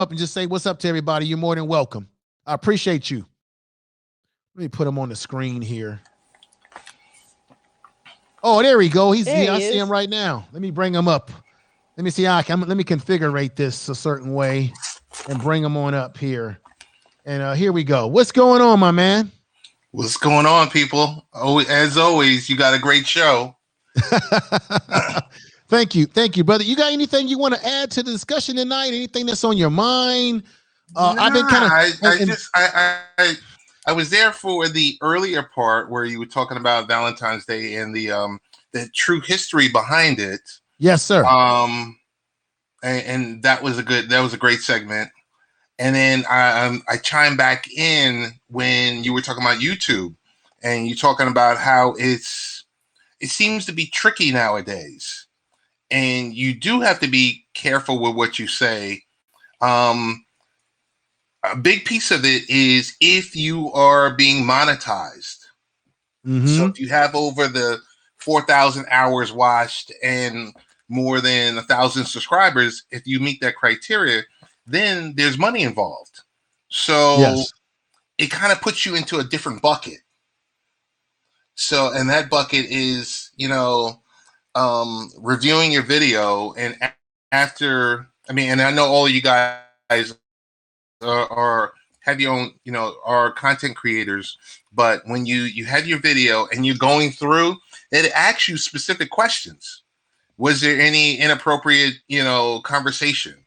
up and just say what's up to everybody, you're more than welcome. I appreciate you. Let me put him on the screen here. Oh, there we go. He's There here. I he see him is. right now. Let me bring him up. Let me see how I can. Let me configure this a certain way and bring him on up here. And here we go. What's going on, my man? What's going on, people? Oh, as always, you got a great show. Thank you, brother. You got anything you want to add to the discussion tonight? Anything that's on your mind? I've been kind of. I was there for the earlier part where you were talking about Valentine's Day and the true history behind it. Yes, sir. And that was a great segment. And then I chimed back in when you were talking about YouTube, and you're talking about how it seems to be tricky nowadays, and you do have to be careful with what you say. A big piece of it is if you are being monetized. Mm-hmm. So if you have over the 4,000 hours watched and more than 1,000 subscribers, if you meet that criteria, then there's money involved. So yes. It kind of puts you into a different bucket. So, and that bucket is, reviewing your video. And after, and I know all of you guys are have your own, are content creators, but when you have your video and you're going through, it asks you specific questions. Was there any inappropriate, conversation?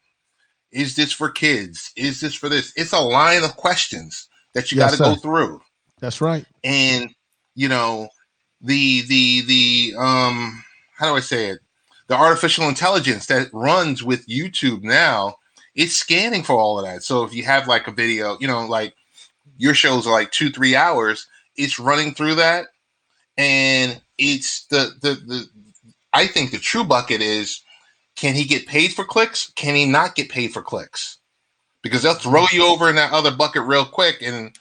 Is this for kids? Is this for this? It's a line of questions that you got to go through. That's right. And, the how do I say it? The artificial intelligence that runs with YouTube now, it's scanning for all of that. So if you have like a video, like your shows are like 2-3 hours, it's running through that. And it's I think the true bucket is, can he get paid for clicks? Can he not get paid for clicks? Because they'll throw you over in that other bucket real quick, and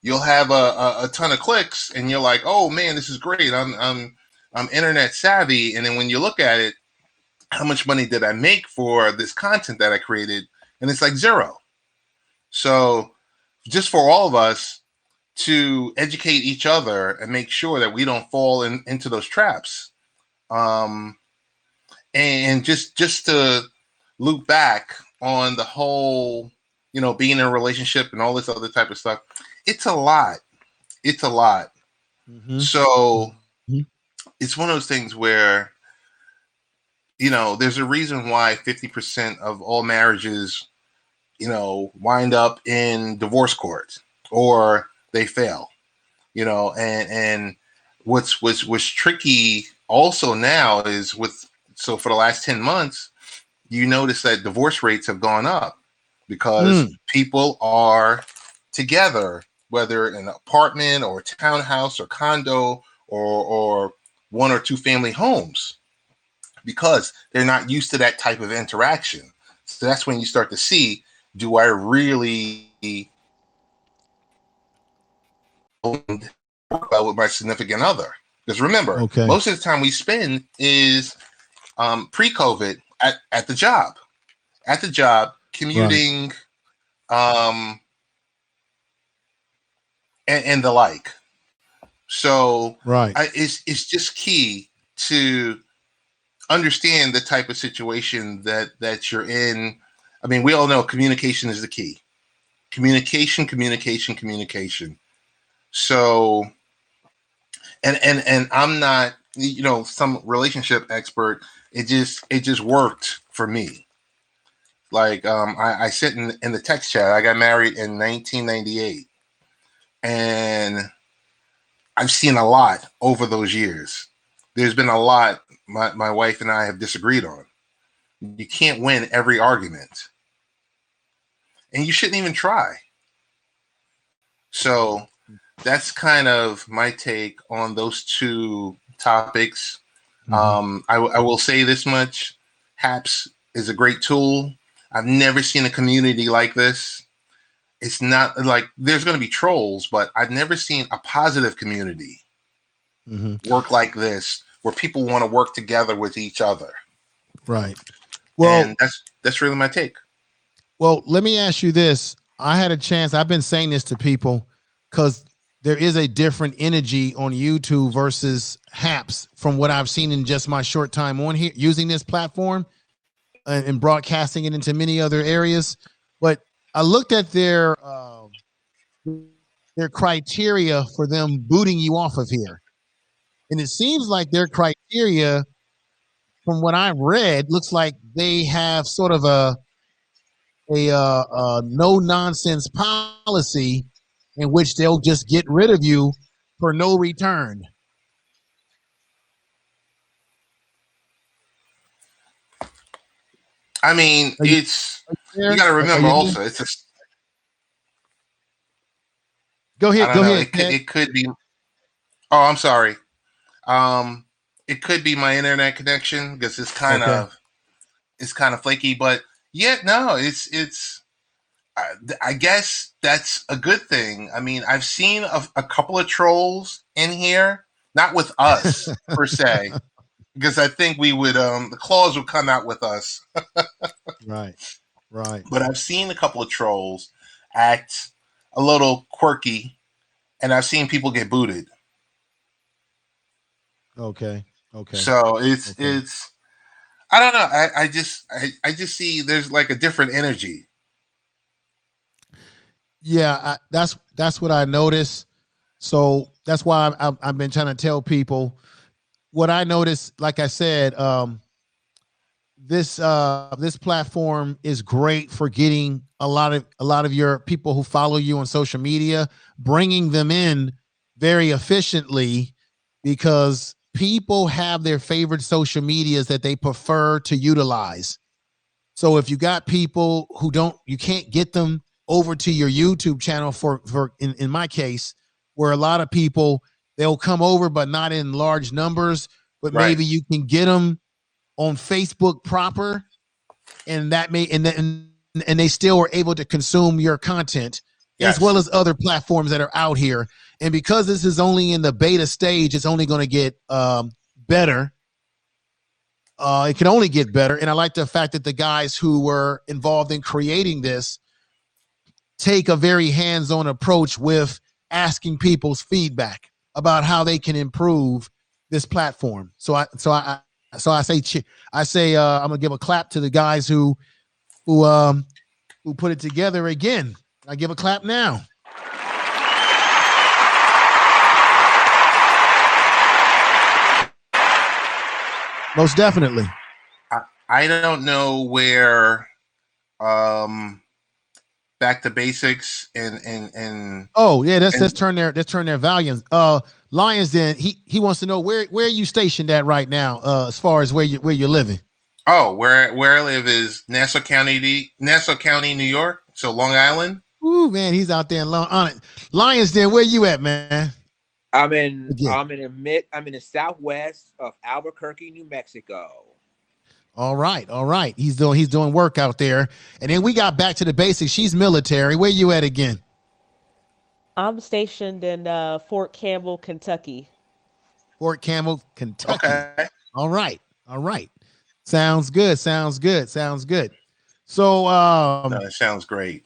you'll have a ton of clicks, and you're like, oh man, this is great. I'm internet savvy. And then when you look at it, how much money did I make for this content that I created? And it's like zero. So just for all of us to educate each other and make sure that we don't fall into those traps. And just to loop back on the whole, being in a relationship and all this other type of stuff, it's a lot. It's a lot. Mm-hmm. So it's one of those things where, there's a reason why 50% of all marriages, wind up in divorce court or they fail, and what's tricky also now is so for the last 10 months, you notice that divorce rates have gone up because people are together, whether in an apartment or a townhouse or condo or 1 or 2 family homes, because they're not used to that type of interaction. So that's when you start to see, do I really work well with my significant other? Because remember, most of the time we spend is pre-COVID at the job, commuting, right. And the like. So right. It's just key to understand the type of situation that you're in. We all know communication is the key. Communication. So, and I'm not, some relationship expert. It just worked for me. Like, I sit in the text chat. I got married in 1998, and I've seen a lot over those years. There's been a lot my wife and I have disagreed on. You can't win every argument, and you shouldn't even try. So that's kind of my take on those two topics. I will say this much: HAPS is a great tool. I've never seen a community like this. It's not like there's going to be trolls, but I've never seen a positive community work like this, where people want to work together with each other. Right. Well, and that's really my take. Well, let me ask you this. I had a chance. I've been saying this to people because there is a different energy on YouTube versus Haps from what I've seen in just my short time on here using this platform and broadcasting it into many other areas. But I looked at their criteria for them booting you off of here, and it seems like their criteria, from what I've read, looks like they have sort of a no nonsense policy in which they'll just get rid of you for no return. I mean, Are you it's you there? got to Are remember you there? also. It's just Go I ahead. don't Go know. ahead, Ted. It could be. Oh, I'm sorry. Um, it could be my internet connection because Okay. it's kind of flaky. But yeah, no, it's. I guess that's a good thing. I mean, I've seen a couple of trolls in here, not with us per se, because I think we would the claws would come out with us. Right. Right. But I've seen a couple of trolls act a little quirky, and I've seen people get booted. Okay. Okay. So Okay. it's I don't know. I just see there's like a different energy. Yeah, that's what I noticed. So that's why I've been trying to tell people what I noticed. Like I said, this platform is great for getting a lot of your people who follow you on social media, bringing them in very efficiently because people have their favorite social medias that they prefer to utilize. So if you got people who don't, you can't get them over to your YouTube channel for in my case, where a lot of people they'll come over but not in large numbers, but Right. maybe you can get them on Facebook proper, and that may and they still are able to consume your content as well Yes. as other platforms that are out here. And because this is only in the beta stage, it's only going to get better. It can only get better. And I like the fact that the guys who were involved in creating this take a very hands-on approach with asking people's feedback about how they can improve this platform. So I say I'm gonna give a clap to the guys who put it together again. I give a clap now. Most definitely. I don't know where um back to basics and Oh yeah, and let's turn their volumes. Lions Den, he wants to know where are you stationed at right now, as far as where you're living. oh, where I live is Nassau County, New York. So Long Island. Ooh, man, he's out there in Long Island. Lions Den, where you at, man? Again. I'm in the southwest of Albuquerque, New Mexico. All right, all right. He's doing work out there. And then we got back to the basics. She's military. Where you at again? I'm stationed in Fort Campbell, Kentucky. Fort Campbell, Kentucky. Okay. All right. All right. Sounds good. Sounds good. Sounds good. So No, it sounds great.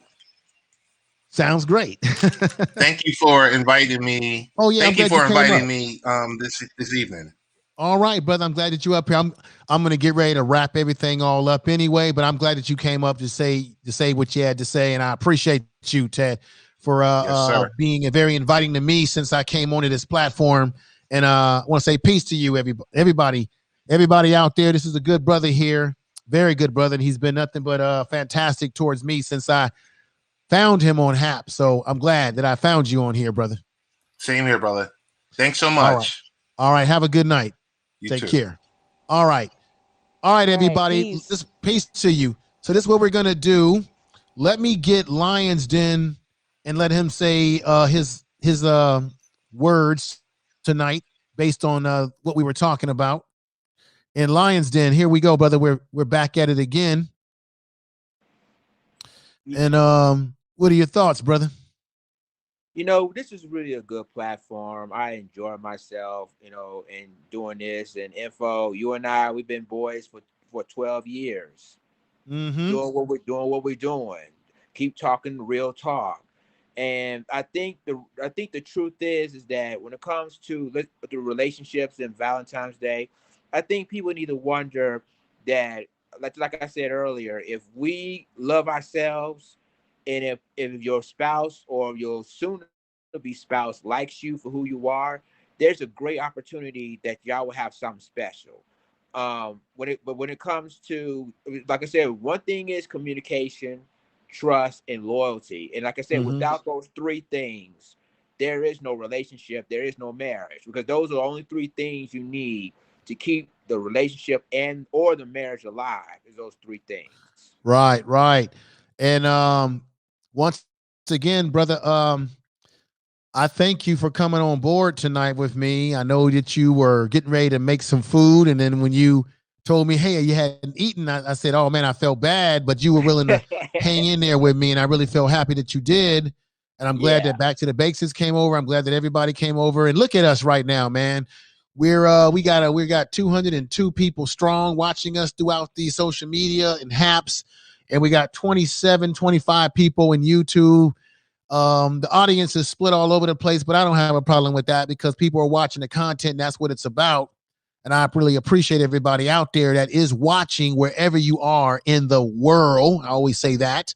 sounds great. Thank you for inviting me. Oh yeah, I'm Thank you glad you for came inviting up. me this evening. All right, brother. I'm glad that you up here. I'm gonna get ready to wrap everything all up anyway, but I'm glad that you came up to say what you had to say, and I appreciate you, Ted, for Yes, sir. being very inviting to me since I came onto this platform. And I want to say peace to you, everybody out there. This is a good brother here, very good brother, and he's been nothing but fantastic towards me since I found him on Hap. So I'm glad that I found you on here, brother. Same here, brother. Thanks so All right, much. all right. Have a good night. You Take too. care. All right. All right, All right, everybody. peace. This peace to you. So this is what we're gonna do. Let me get Lions Den and let him say his words tonight based on what we were talking about. And Lions Den, here we go, brother. We're back at it again. And what are your thoughts, brother? This is really a good platform. I enjoy myself, in doing this and info. You and I, we've been boys for 12 years. Mm-hmm. doing. Keep talking real talk. And I think the truth is that when it comes to the relationships and Valentine's Day, I think people need to wonder that, like I said earlier, if we love ourselves, and if your spouse or your soon to be spouse likes you for who you are, there's a great opportunity that y'all will have something special. When it comes to, like I said, one thing is communication, trust, and loyalty. And like I said, Mm-hmm. without those three things, there is no relationship, there is no marriage, because those are the only three things you need to keep the relationship and or the marriage alive. Is those three things. Right, right. And once again, brother, I thank you for coming on board tonight with me. I know that you were getting ready to make some food, and then when you told me, "Hey, you hadn't eaten," I said, "Oh man, I felt bad," but you were willing to hang in there with me, and I really feel happy that you did. And I'm glad Yeah. that Back to the Basics came over. I'm glad that everybody came over, and look at us right now, man. We got 202 people strong watching us throughout the social media and haps, and we got 27, 25 people in YouTube. The audience is split all over the place, but I don't have a problem with that because people are watching the content. And that's what it's about. And I really appreciate everybody out there that is watching wherever you are in the world. I always say that.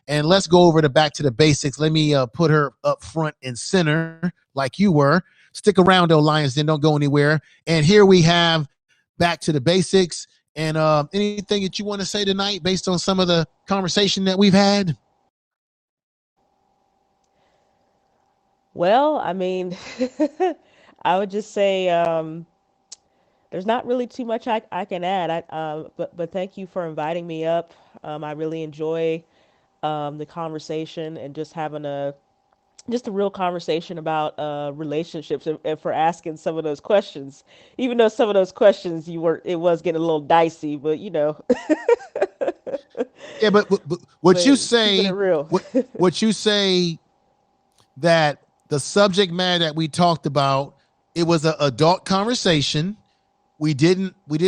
And let's go over to Back to the Basics. Let me put her up front and center like you were. Stick around, though, Lions Den. Don't go anywhere. And here we have Back to the Basics. And anything that you want to say tonight based on some of the conversation that we've had? Well, I mean, I would just say there's not really too much I can add. But thank you for inviting me up. I really enjoy the conversation and just a real conversation about relationships, and for asking some of those questions. Even though some of those questions it was getting a little dicey, but Yeah, but what you but keeping it say, real. what you say that the subject matter that we talked about, it was an adult conversation. We didn't get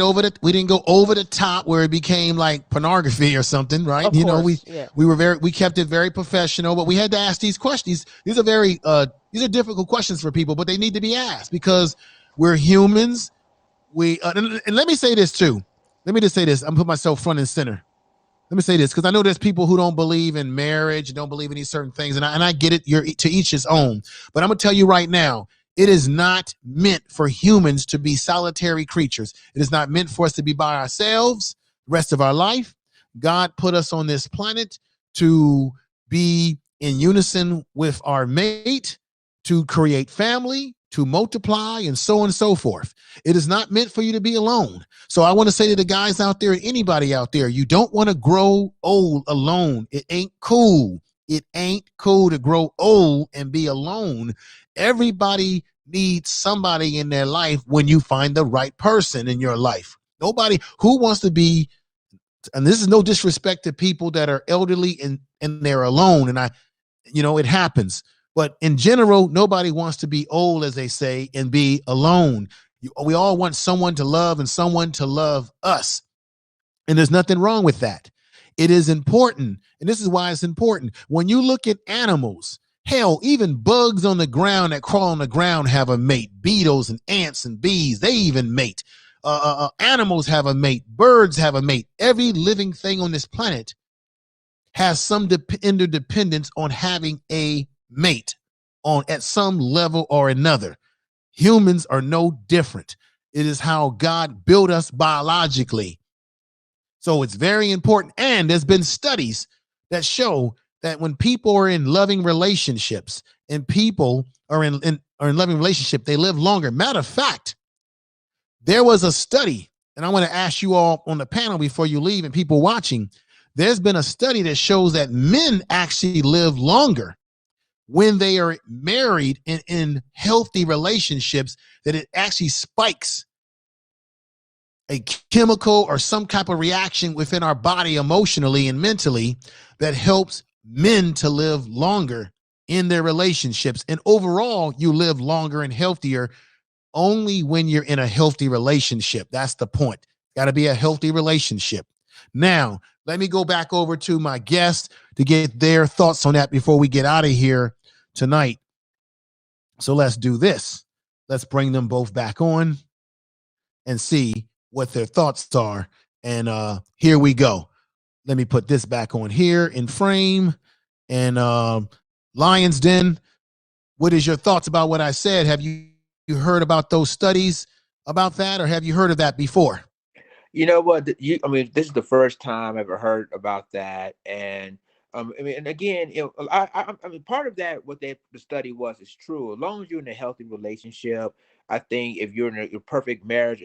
over we didn't go over the top where it became like pornography or something, right? Of course, yeah. We kept it very professional, but we had to ask these questions. These are difficult questions for people, but they need to be asked because we're humans. And let me say this too. Let me just say this. I'm put myself front and center. Let me say this because I know there's people who don't believe in marriage, don't believe in these certain things, and I get it. You're to each his own. But I'm gonna tell you right now, it is not meant for humans to be solitary creatures. It is not meant for us to be by ourselves the rest of our life. God put us on this planet to be in unison with our mate, to create family, to multiply, and so on and so forth. It is not meant for you to be alone. So I want to say to the guys out there, anybody out there, you don't want to grow old alone. It ain't cool. It ain't cool to grow old and be alone. Everybody needs somebody in their life when you find the right person in your life. Nobody who wants to be, and this is no disrespect to people that are elderly and they're alone. And it happens. But in general, nobody wants to be old, as they say, and be alone. We all want someone to love and someone to love us. And there's nothing wrong with that. It is important. And this is why it's important. When you look at animals, hell, even bugs on the ground that crawl on the ground have a mate. Beetles and ants and bees, they even mate. Animals have a mate. Birds have a mate. Every living thing on this planet has some interdependence on having a mate on at some level or another. Humans are no different. It is how God built us biologically. So it's very important. And there's been studies that show that when people are in loving relationships and people are in loving relationship, they live longer. Matter of fact, there was a study, and I want to ask you all on the panel before you leave and people watching, there's been a study that shows that men actually live longer when they are married and in healthy relationships, that it actually spikes a chemical or some type of reaction within our body emotionally and mentally that helps men to live longer in their relationships. And overall, you live longer and healthier only when you're in a healthy relationship. That's the point. Got to be a healthy relationship. Now, let me go back over to my guests to get their thoughts on that before we get out of here tonight. So let's do this. Let's bring them both back on and see what their thoughts are. And here we go. Let me put this back on here in frame. And Lions Den, what is your thoughts about what I said? Have you heard about those studies about that, or have you heard of that before? You know what? I mean, this is the first time I ever heard about that, and I mean, and again, I mean, part of that, what the study was, is true. As long as you're in a healthy relationship, I think if you're in a perfect marriage,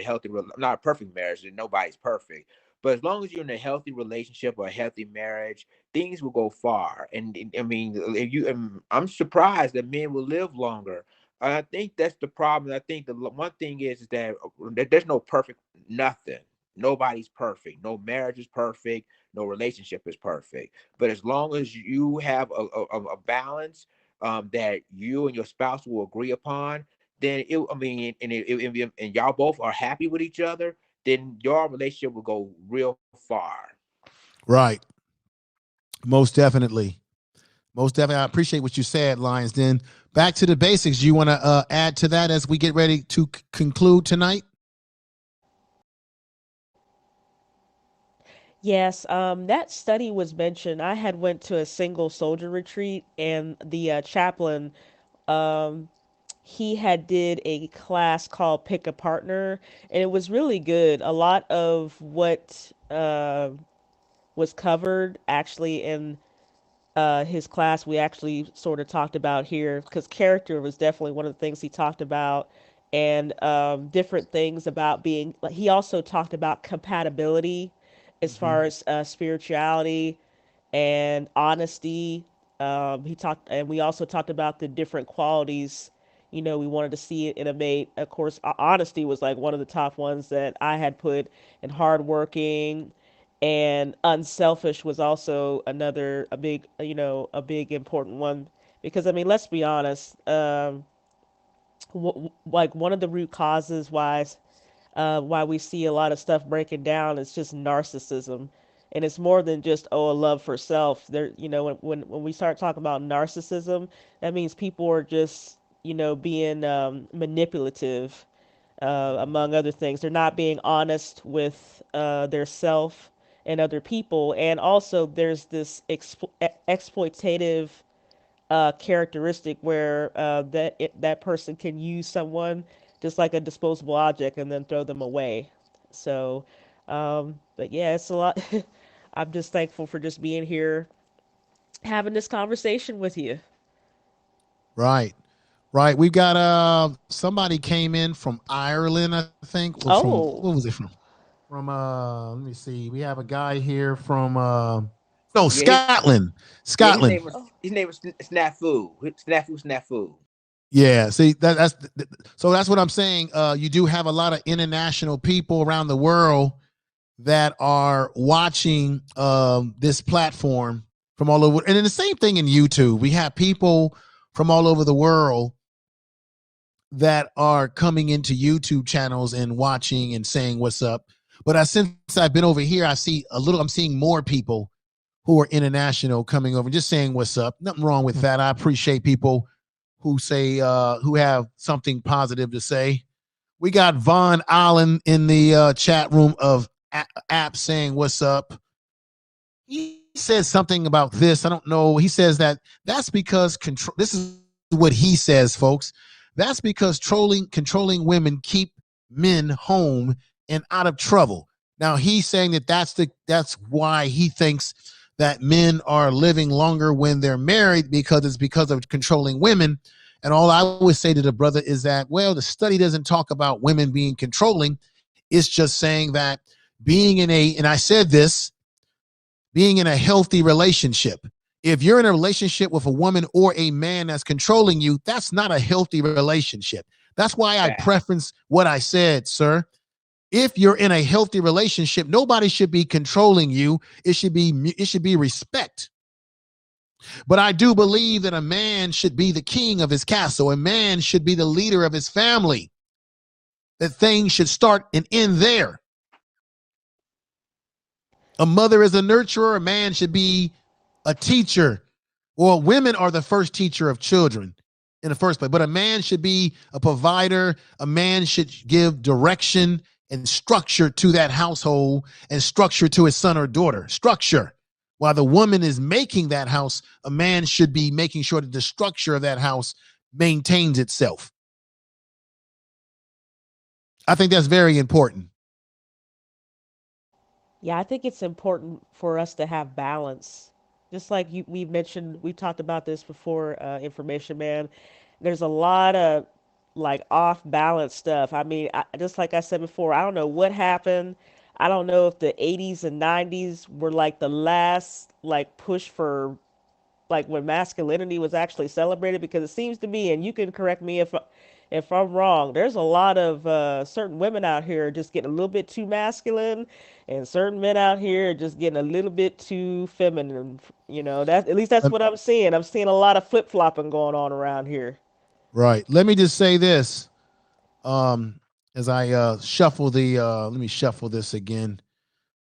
not a perfect marriage, then nobody's perfect. But as long as you're in a healthy relationship or a healthy marriage, things will go far. And I mean, if you, I'm surprised that men will live longer. I think that's the problem. I think the one thing is that there's no perfect nothing. Nobody's perfect. No marriage is perfect. No relationship is perfect. But as long as you have a balance that you and your spouse will agree upon, then I mean, and y'all both are happy with each other, then your relationship will go real far. Right. Most definitely. Most definitely. I appreciate what you said, Lions. Then back to the basics. You want to add to that as we get ready to conclude tonight? Yes, that study was mentioned. I had went to a single soldier retreat, and the chaplain, um, he had did a class called Pick a Partner, and it was really good. A lot of what was covered actually in his class, we actually sort of talked about here, because character was definitely one of the things he talked about, and different things about being. Like, he also talked about compatibility as Mm-hmm. far as spirituality and honesty. He talked, and we also talked about the different qualities. We wanted to see it in a mate. Of course, honesty was like one of the top ones that I had put, and hardworking, and unselfish was also another a big important one. Because I mean, let's be honest. Like, one of the root causes why we see a lot of stuff breaking down is just narcissism, and it's more than just, oh, a love for self. There, when we start talking about narcissism, that means people are just being manipulative, among other things. They're not being honest with their self and other people, and also there's this exploitative characteristic where that person can use someone just like a disposable object and then throw them away. So, but yeah, it's a lot. I'm just thankful for just being here, having this conversation with you. Right. Right. We got somebody came in from Ireland, I think. Or from, Oh, what was it from? From let me see. We have a guy here from no, Yeah, his, Scotland. yeah, Scotland. oh, his name was Snafu. Snafu. Yeah, see so that's what I'm saying. You do have a lot of international people around the world that are watching this platform from all over, and then the same thing in YouTube. We have people from all over the world that are coming into YouTube channels and watching and saying what's up. But since I've been over here, I'm seeing more people who are international coming over and just saying what's up. Nothing wrong with that. I appreciate people who say who have something positive to say. We got Von Allen in the chat room of app saying what's up. He says something about this. I don't know. He says that's because control. This is what he says, folks. That's because controlling women keep men home and out of trouble. Now he's saying that's why he thinks that men are living longer when they're married, because it's because of controlling women. And all I would say to the brother is that, well, the study doesn't talk about women being controlling. It's just saying that and I said this, being in a healthy relationship. If you're in a relationship with a woman or a man that's controlling you, that's not a healthy relationship. That's why I Fact. preference what I said, sir. If you're in a healthy relationship, nobody should be controlling you. It should be respect. But I do believe that a man should be the king of his castle. A man should be the leader of his family. That things should start and end there. A mother is a nurturer. A man should be a teacher. Well, women are the first teacher of children in the first place, but a man should be a provider. A man should give direction and structure to that household and structure to his son or daughter. Structure. While the woman is making that house, a man should be making sure that the structure of that house maintains itself. I think that's very important. Yeah, I think it's important for us to have balance. Just like we mentioned, we talked about this before, information man. There's a lot of like off balance stuff. I mean, just like I said before, I don't know what happened. I don't know if the 80s and 90s were like the last like push for like when masculinity was actually celebrated, because it seems to me, and you can correct me if I'm wrong, there's a lot of certain women out here just getting a little bit too masculine, and certain men out here just getting a little bit too feminine. That at least that's Um, what I'm seeing. I'm seeing a lot of flip flopping going on around here. right. Let me just say this. Um, as I shuffle the let me shuffle this again.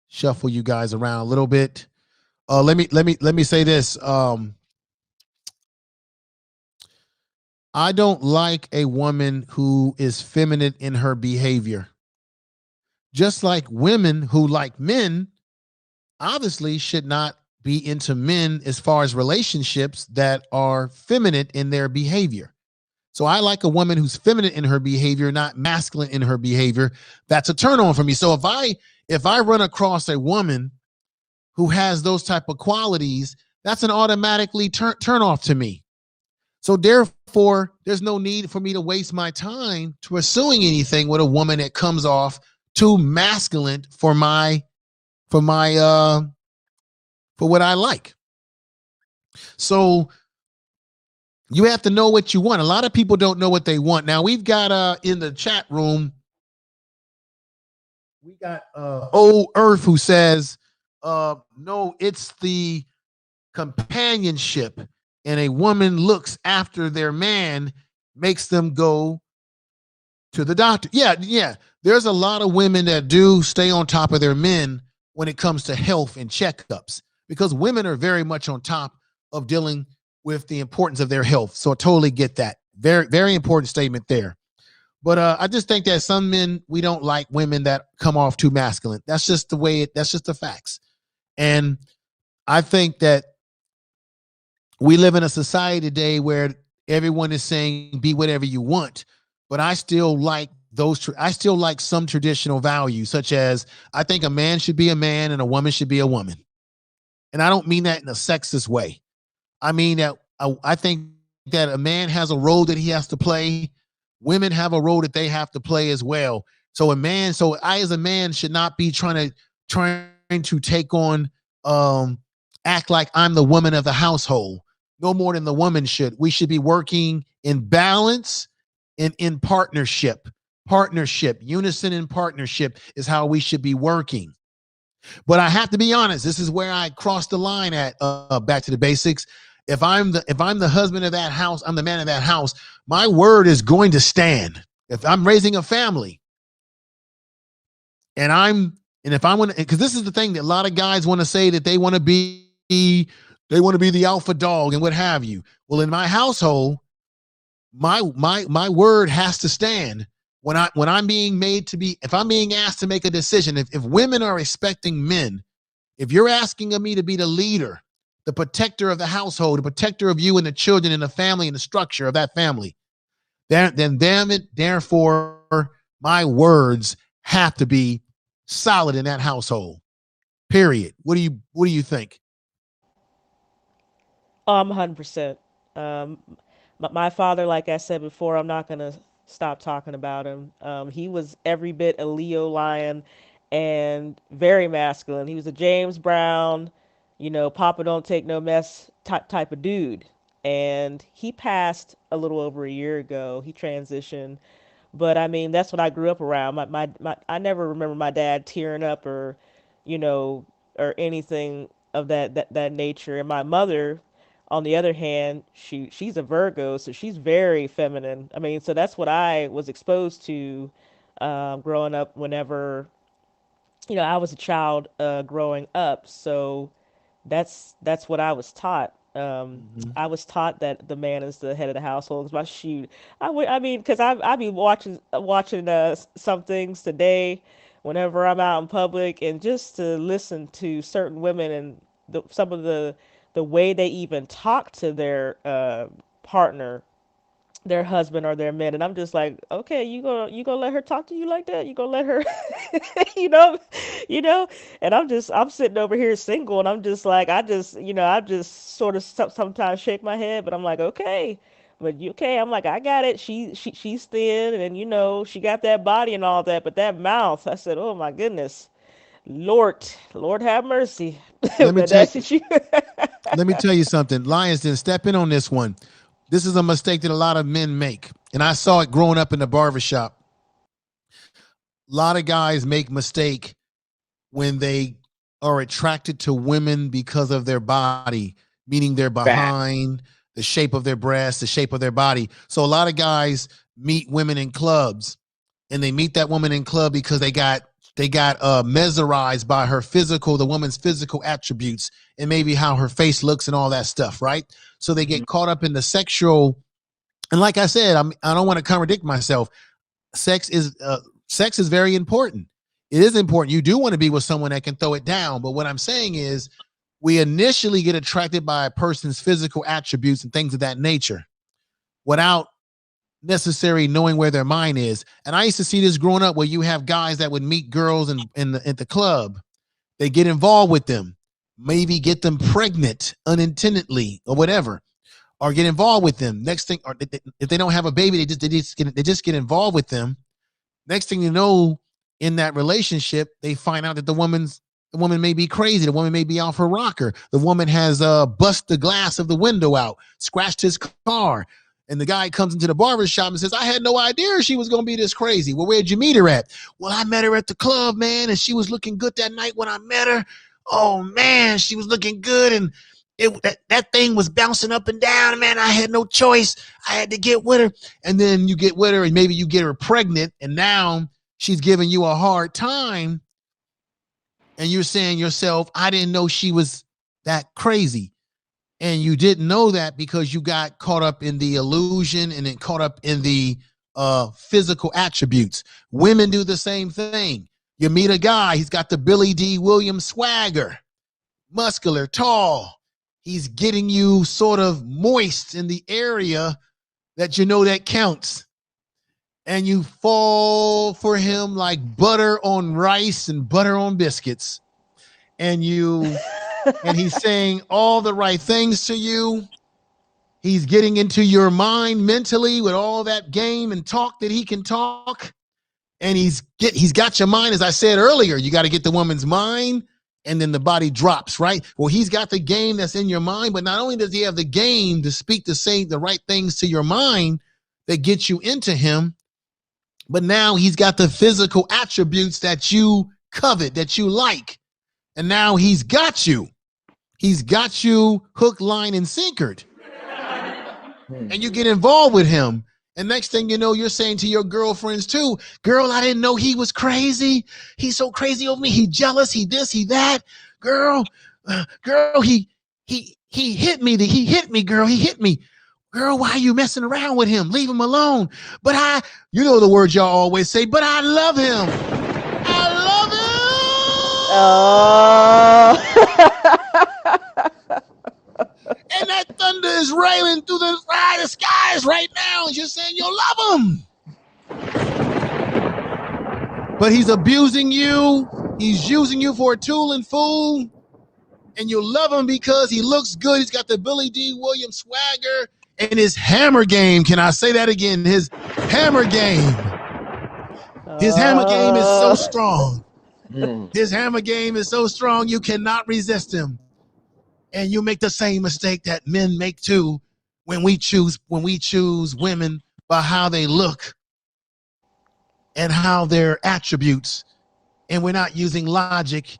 Shuffle you guys around a little bit. Let me say this. I don't like a woman who is feminine in her behavior. Just like women who like men obviously should not be into men as far as relationships that are feminine in their behavior. So I like a woman who's feminine in her behavior, not masculine in her behavior. That's a turn on for me. So if I run across a woman who has those type of qualities, that's an automatically turn off to me. So therefore, there's no need for me to waste my time pursuing anything with a woman that comes off too masculine for my for what I like. So you have to know what you want. A lot of people don't know what they want. Now we've got in the chat room, we got old Earth who says, no, it's the companionship, and a woman looks after their man, makes them go to the doctor. Yeah, yeah. There's a lot of women that do stay on top of their men when it comes to health and checkups, because women are very much on top of dealing with the importance of their health. So I totally get that. Very, very important statement there. But I just think that some men, we don't like women that come off too masculine. That's just the way that's just the facts. And I think that we live in a society today where everyone is saying be whatever you want, but I still like I still like some traditional values, such as I think a man should be a man and a woman should be a woman. And I don't mean that in a sexist way. I mean that I think that a man has a role that he has to play. Women have a role that they have to play as well. So I as a man should not be trying to take on act like I'm the woman of the household. No more than the woman should. We should be working in balance and in partnership. Partnership, unison and partnership is how we should be working. But I have to be honest. This is where I cross the line at. Back to the basics. If I'm the husband of that house, I'm the man of that house. My word is going to stand. If I'm raising a family, and if I want to, because this is the thing that a lot of guys want to say that they want to be the alpha dog and what have you. Well, in my household, my word has to stand. When I'm being made to be, if I'm being asked to make a decision, if women are expecting men, if you're asking of me to be the leader, the protector of the household, the protector of you and the children and the family and the structure of that family, then damn it, therefore my words have to be solid in that household. Period. What do you think? I'm 100%. Um, my father, like I said before, I'm not gonna stop talking about him. He was every bit a Leo lion and very masculine. He was a James Brown, Papa don't take no mess type of dude. And he passed a little over a year ago. He transitioned, but I mean, that's what I grew up around. I never remember my dad tearing up you know, or anything of that nature. And my mother, on the other hand, she's a Virgo, so she's very feminine. I mean, so that's what I was exposed to growing up. Whenever I was a child growing up, so that's what I was taught. Mm-hmm. I was taught that the man is the head of the household. 'Cause my shoot, I mean, because I be watching some things today, whenever I'm out in public, and just to listen to certain women and some of the way they even talk to their partner, their husband or their men, and I'm just like, okay, you gonna let her talk to you like that? You gonna let her, you know, you know? And I'm sitting over here single, and I'm just like, I just sort of sometimes shake my head, but I'm like, okay, but you okay? I'm like, I got it. She's thin, and she got that body and all that, but that mouth, I said, oh my goodness, Lord have mercy. Let me But tell that's what you. let me tell you something. Lions didn't step in on this one. This is a mistake that a lot of men make. And I saw it growing up in the barbershop. A lot of guys make mistake when they are attracted to women because of their body, meaning their Fact. behind, the shape of their breast, the shape of their body. So a lot of guys meet women in clubs, and they meet that woman in club because they got mesmerized by her physical, the woman's physical attributes, and maybe how her face looks and all that stuff, right? So they get caught up in the sexual. And like I said, I don't want to contradict myself. Sex is sex is very important. It is important. You do want to be with someone that can throw it down. But what I'm saying is, we initially get attracted by a person's physical attributes and things of that nature without necessarily knowing where their mind is. And I used to see this growing up, where you have guys that would meet girls at the club. They get involved with them, maybe get them pregnant unintendedly or whatever, or get involved with them. Next thing, or if they don't have a baby, they just get involved with them. Next thing you know, in that relationship, they find out that the woman may be crazy. The woman may be off her rocker. The woman has bust the glass of the window out, scratched his car. And the guy comes into the barber shop and says, I had no idea she was going to be this crazy. Well, where'd you meet her at? Well, I met her at the club, man, and she was looking good that night when I met her. Oh, man, she was looking good. And that thing was bouncing up and down, man. I had no choice. I had to get with her. And then you get with her, and maybe you get her pregnant, and now she's giving you a hard time. And you're saying yourself, I didn't know she was that crazy. And you didn't know that because you got caught up in the illusion and then caught up in the physical attributes. Women do the same thing. You meet a guy, he's got the Billy D. Williams swagger, muscular, tall. He's getting you sort of moist in the area that you know that counts. And you fall for him like butter on rice and butter on biscuits. And he's saying all the right things to you. He's getting into your mind mentally with all that game and talk that he can talk. And he's got your mind. As I said earlier, you got to get the woman's mind, and then the body drops, right? Well, he's got the game that's in your mind, but not only does he have the game to speak, to say the right things to your mind that get you into him, but now he's got the physical attributes that you covet, that you like. And now he's got you. He's got you hook, line, and sinkered. And you get involved with him. And next thing you know, you're saying to your girlfriends too, girl, I didn't know he was crazy. He's so crazy over me. He jealous. He this, he that. Girl, he hit me. He hit me, girl. He hit me. Girl, why are you messing around with him? Leave him alone. But you know the words y'all always say, but I love him. I love him. And that thunder is railing through the skies right now. And you're saying you love him. But he's abusing you. He's using you for a tool and fool. And you love him because he looks good. He's got the Billy D. Williams swagger and his hammer game. Can I say that again? His hammer game. His hammer game is so strong. His hammer game is so strong you cannot resist him. And you make the same mistake that men make too when we choose women by how they look and how their attributes. And we're not using logic,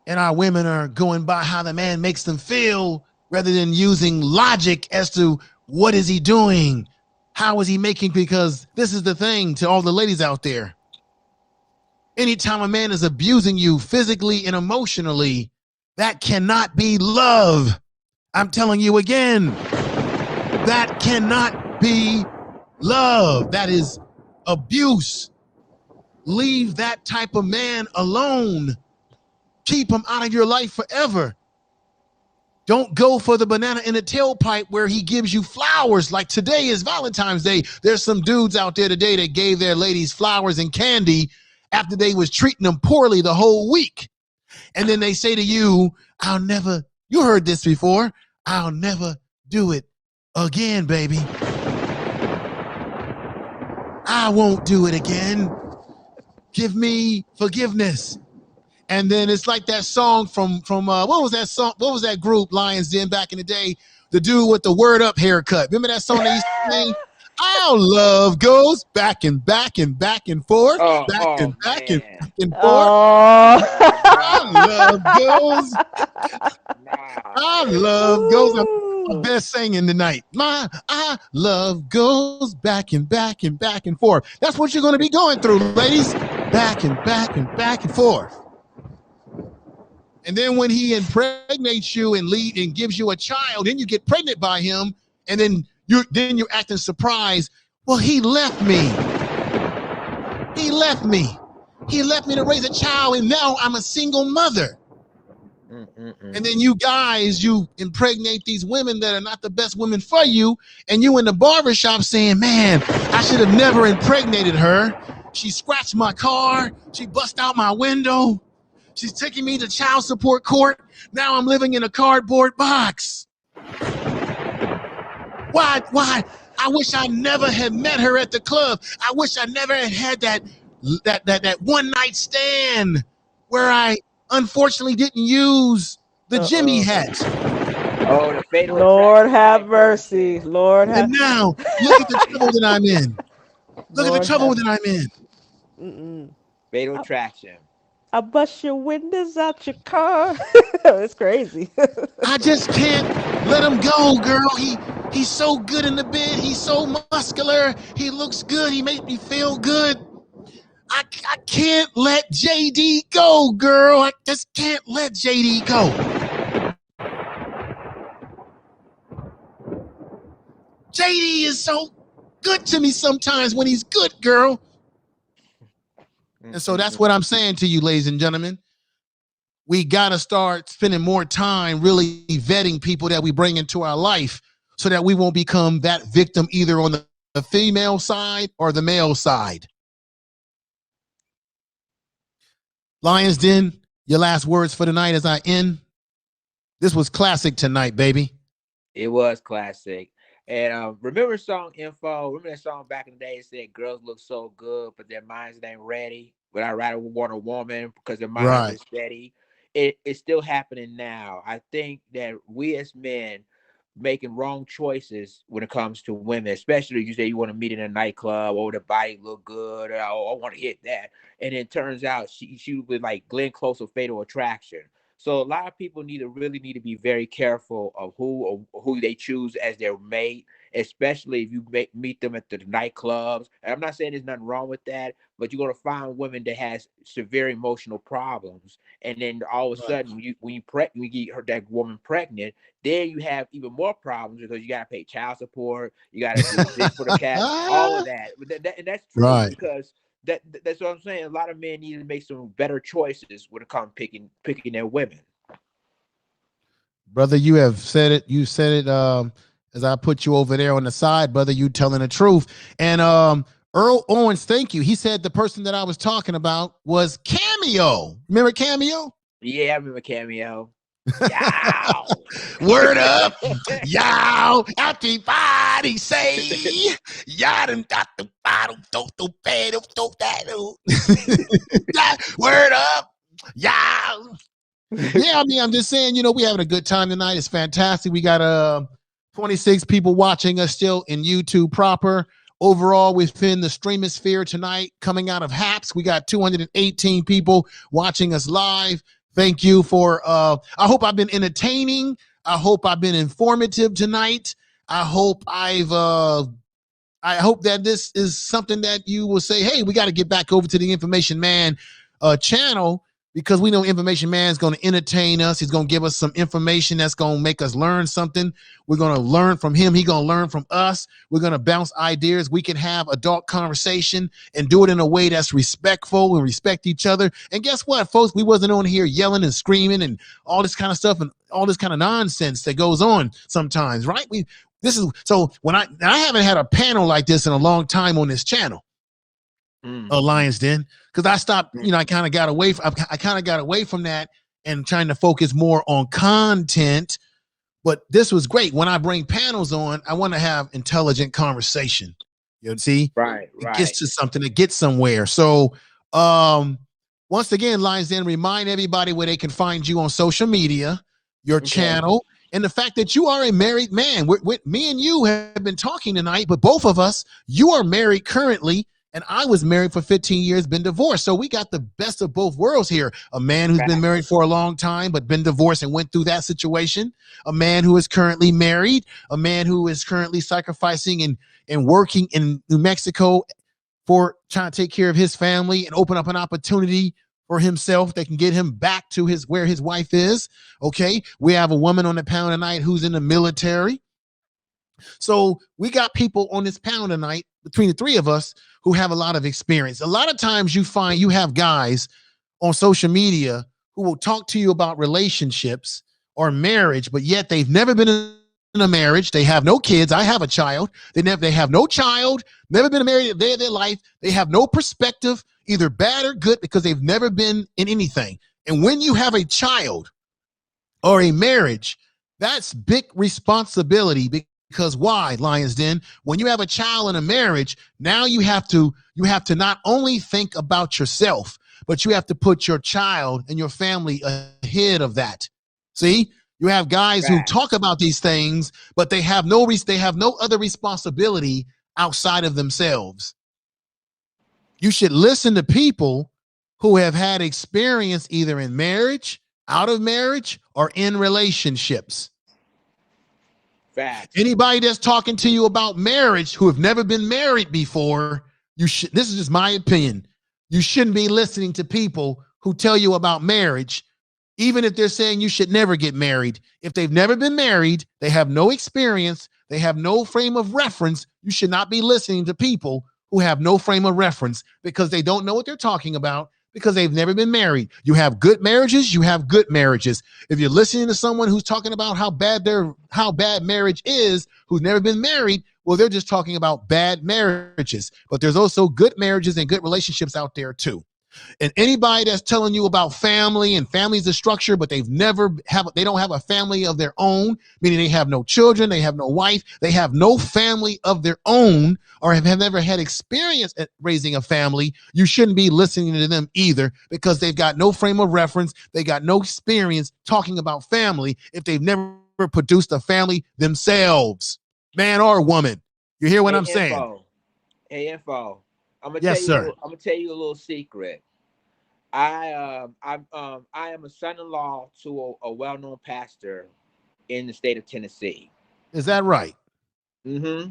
and our women are going by how the man makes them feel rather than using logic as to what is he doing? How is he making? Because this is the thing to all the ladies out there. Anytime a man is abusing you physically and emotionally, that cannot be love. I'm telling you again, that cannot be love. That is abuse. Leave that type of man alone. Keep him out of your life forever. Don't go for the banana in the tailpipe where he gives you flowers. Like today is Valentine's Day. There's some dudes out there today that gave their ladies flowers and candy after they was treating them poorly the whole week. And then they say to you, I'll never, you heard this before, I'll never do it again, baby. I won't do it again. Give me forgiveness. And then it's like that song from what was that song? What was that group Lions Den back in the day? The dude with the word up haircut. Remember that song they used to sing? Our love goes back and back and back and forth, back and back and back and forth. Our love goes. Our love goes. I'm best singing tonight. Our love goes back and back and back and forth. That's what you're going to be going through, ladies. Back and back and back and forth. And then when he impregnates you and gives you a child, then you get pregnant by him, and then you're acting surprised. Well, he left me. He left me. He left me to raise a child, and now I'm a single mother. And then you guys, you impregnate these women that are not the best women for you, and you in the barbershop saying, man, I should have never impregnated her. She scratched my car. She bust out my window. She's taking me to child support court. Now I'm living in a cardboard box. Why? I wish I never had met her at the club. I wish I never had that one night stand where I unfortunately didn't use the Jimmy hat. Oh, the fatal Lord have mercy. Lord have. And now look at the trouble that I'm in. Look at the trouble that I'm in. Fatal attraction. I bust your windows out your car. It's crazy. I just can't let him go, girl. He's so good in the bed. He's so muscular. He looks good. He makes me feel good. I can't let JD go, girl. I just can't let JD go. JD is so good to me sometimes when he's good, girl. And so that's what I'm saying to you, ladies and gentlemen. We got to start spending more time really vetting people that we bring into our life so that we won't become that victim either on the female side or the male side. Lions Den, your last words for the night as I end. This was classic tonight, baby. It was classic. And remember song Info? Remember that song back in the day? It said girls look so good, but their minds ain't ready. But I'd rather want a woman because their mind is steady. It's still happening now. I think that we as men making wrong choices when it comes to women, especially if you say you want to meet in a nightclub or the body look good, or I want to hit that. And it turns out she was like Glenn Close or Fatal Attraction. So a lot of people really need to be very careful of who they choose as their mate, especially if you meet them at the nightclubs. And I'm not saying there's nothing wrong with that, but you're going to find women that has severe emotional problems. And then all of a sudden, when you get that woman pregnant, then you have even more problems because you got to pay child support, you got to do this for the cat, all of that. And that's true because that's what I'm saying. A lot of men need to make some better choices when it comes picking their women. Brother, you have said it. You said it as I put you over there on the side, brother. You telling the truth. And Earl Owens, thank you. He said the person that I was talking about was Cameo. Remember Cameo? Yeah, I remember Cameo. Yow. Word up. Yow. Everybody say, y'all got the bottle. Word up. Yow. Yeah, I mean, I'm just saying, we're having a good time tonight. It's fantastic. We got 26 people watching us still in YouTube proper. Overall, within the streamosphere tonight, coming out of HAPS, we got 218 people watching us live. Thank you for, I hope I've been entertaining. I hope I've been informative tonight. I hope that this is something that you will say, hey, we got to get back over to the information man channel because we know Information Man is going to entertain us. He's going to give us some information that's going to make us learn something. We're going to learn from him. He's going to learn from us. We're going to bounce ideas. We can have adult conversation and do it in a way that's respectful and respect each other. And guess what, folks? We wasn't on here yelling and screaming and all this kind of stuff and all this kind of nonsense that goes on sometimes, right? I haven't had a panel like this in a long time on this channel. Lions Den, because I stopped, I kind of got away from that and trying to focus more on content. But this was great. When I bring panels on, I want to have intelligent conversation. You see, right. It gets to something, it gets somewhere. So once again, Lions Den, remind everybody where they can find you on social media, your channel, and the fact that you are a married man. Me and you have been talking tonight, but both of us, you are married currently. And I was married for 15 years, been divorced. So we got the best of both worlds here. A man who's been married for a long time, but been divorced and went through that situation. A man who is currently married. A man who is currently sacrificing and working in New Mexico for trying to take care of his family and open up an opportunity for himself that can get him back to where his wife is. Okay. We have a woman on the panel tonight who's in the military. So we got people on this panel tonight between the three of us who have a lot of experience. A lot of times you find you have guys on social media who will talk to you about relationships or marriage, but yet they've never been in a marriage. They have no kids. I have a child. They have no child, never been married a day of their life. They have no perspective, either bad or good, because they've never been in anything. And when you have a child or a marriage, that's big responsibility. Because why, Lions Den? When you have a child in a marriage, now you have to not only think about yourself, but you have to put your child and your family ahead of that. See, you have guys who talk about these things, but they have no other responsibility outside of themselves. You should listen to people who have had experience either in marriage, out of marriage, or in relationships. Facts. Anybody that's talking to you about marriage who have never been married before, this is just my opinion. You shouldn't be listening to people who tell you about marriage, even if they're saying you should never get married. If they've never been married, they have no experience, they have no frame of reference. You should not be listening to people who have no frame of reference because they don't know what they're talking about, because they've never been married. You have good marriages, you have good marriages. If you're listening to someone who's talking about how bad marriage is, who's never been married, well, they're just talking about bad marriages. But there's also good marriages and good relationships out there too. And anybody that's telling you about family and family's a structure, but they don't have a family of their own, meaning they have no children, they have no wife, they have no family of their own, or have never had experience at raising a family, you shouldn't be listening to them either, because they've got no frame of reference, they got no experience talking about family if they've never produced a family themselves, man or woman. You hear what I'm saying? Hey, Info. I'm gonna tell you a little secret. I am a son-in-law to a well-known pastor in the state of Tennessee. Is that right? Mm-hmm.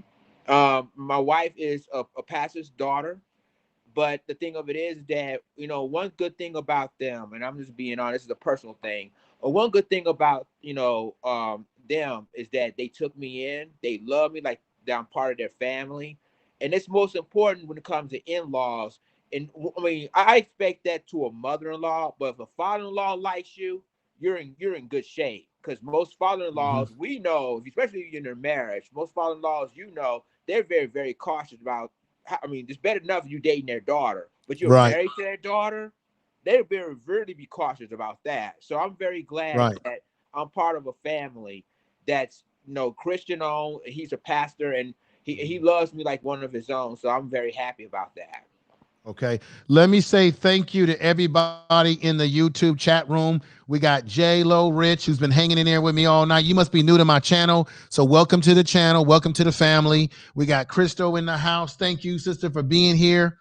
My wife is a pastor's daughter, but the thing of it is that, one good thing about them, and I'm just being honest, this is a personal thing. One good thing about, them is that they took me in. They love me like I'm part of their family. And it's most important when it comes to in-laws. And I mean, I expect that to a mother-in-law, but if a father-in-law likes you, you're in good shape. Because most father-in-laws, we know, especially in their marriage, most father-in-laws, they're very, very cautious about. It's better enough you dating their daughter, but you're married to their daughter. They're very, really be cautious about that. So I'm very glad that I'm part of a family that's Christian-owned. He's a pastor, and he loves me like one of his own. So I'm very happy about that. Okay. Let me say thank you to everybody in the YouTube chat room. We got J-Lo Rich, who's been hanging in there with me all night. You must be new to my channel. So welcome to the channel. Welcome to the family. We got Christo in the house. Thank you, sister, for being here.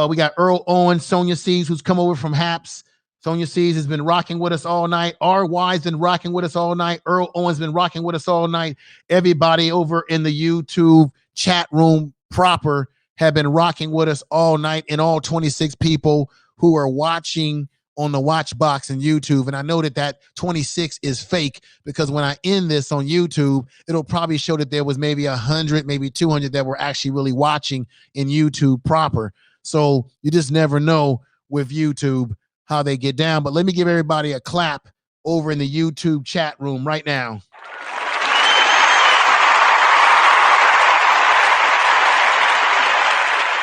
We got Earl Owens, Sonia Seas, who's come over from Haps. Sonia Seas has been rocking with us all night. R.Y.'s been rocking with us all night. Earl Owens been rocking with us all night. Everybody over in the YouTube chat room proper have been rocking with us all night, and all 26 people who are watching on the watch box in YouTube. And I know that 26 is fake, because when I end this on YouTube, it'll probably show that there was maybe 100, maybe 200 that were actually really watching in YouTube proper. So you just never know with YouTube how they get down. But let me give everybody a clap over in the YouTube chat room right now.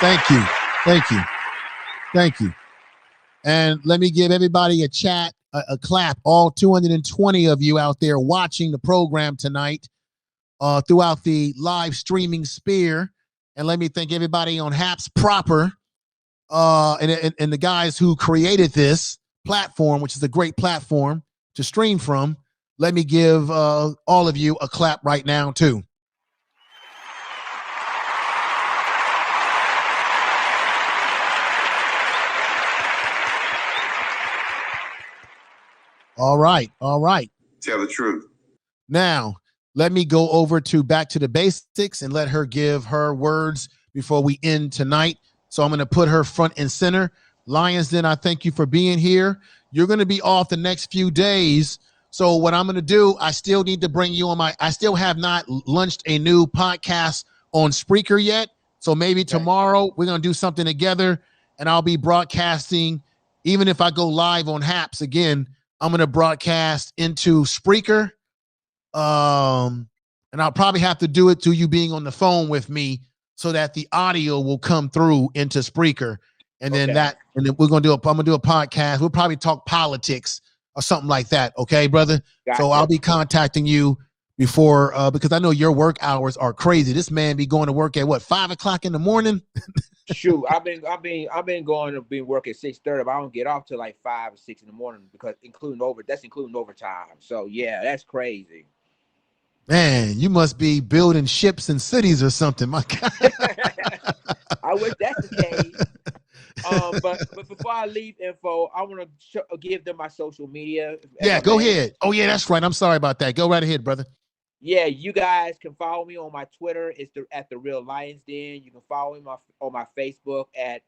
Thank you. Thank you. Thank you. And let me give everybody a clap, all 220 of you out there watching the program tonight throughout the live streaming sphere. And let me thank everybody on Haps proper and the guys who created this platform, which is a great platform to stream from. Let me give all of you a clap right now, too. All right. All right. Tell the truth. Now, let me go over to back to the basics and let her give her words before we end tonight. So I'm going to put her front and center. Lions Den, I thank you for being here. You're going to be off the next few days. So what I'm going to do, I still need to bring you on I still have not launched a new podcast on Spreaker yet. So maybe tomorrow we're going to do something together, and I'll be broadcasting. Even if I go live on Haps again, I'm going to broadcast into Spreaker. And I'll probably have to do it through you being on the phone with me, so that the audio will come through into Spreaker. And then and then I'm going to do a podcast. We'll probably talk politics or something like that. Okay, brother? Gotcha. So I'll be contacting you before, because I know your work hours are crazy. This man be going to work at what, 5 o'clock in the morning? Shoot, I've been going to be work at 6:30, but I don't get off till like 5 or 6 in the morning, because including overtime. So yeah, that's crazy. Man, you must be building ships and cities or something, my God. I wish that's the case. But before I leave info, I want to give them my social media. Yeah, go ahead. Oh yeah, that's right. I'm sorry about that. Go right ahead, brother. Yeah, you guys can follow me on my Twitter. It's at the Real Lions Den. You can follow me on my Facebook at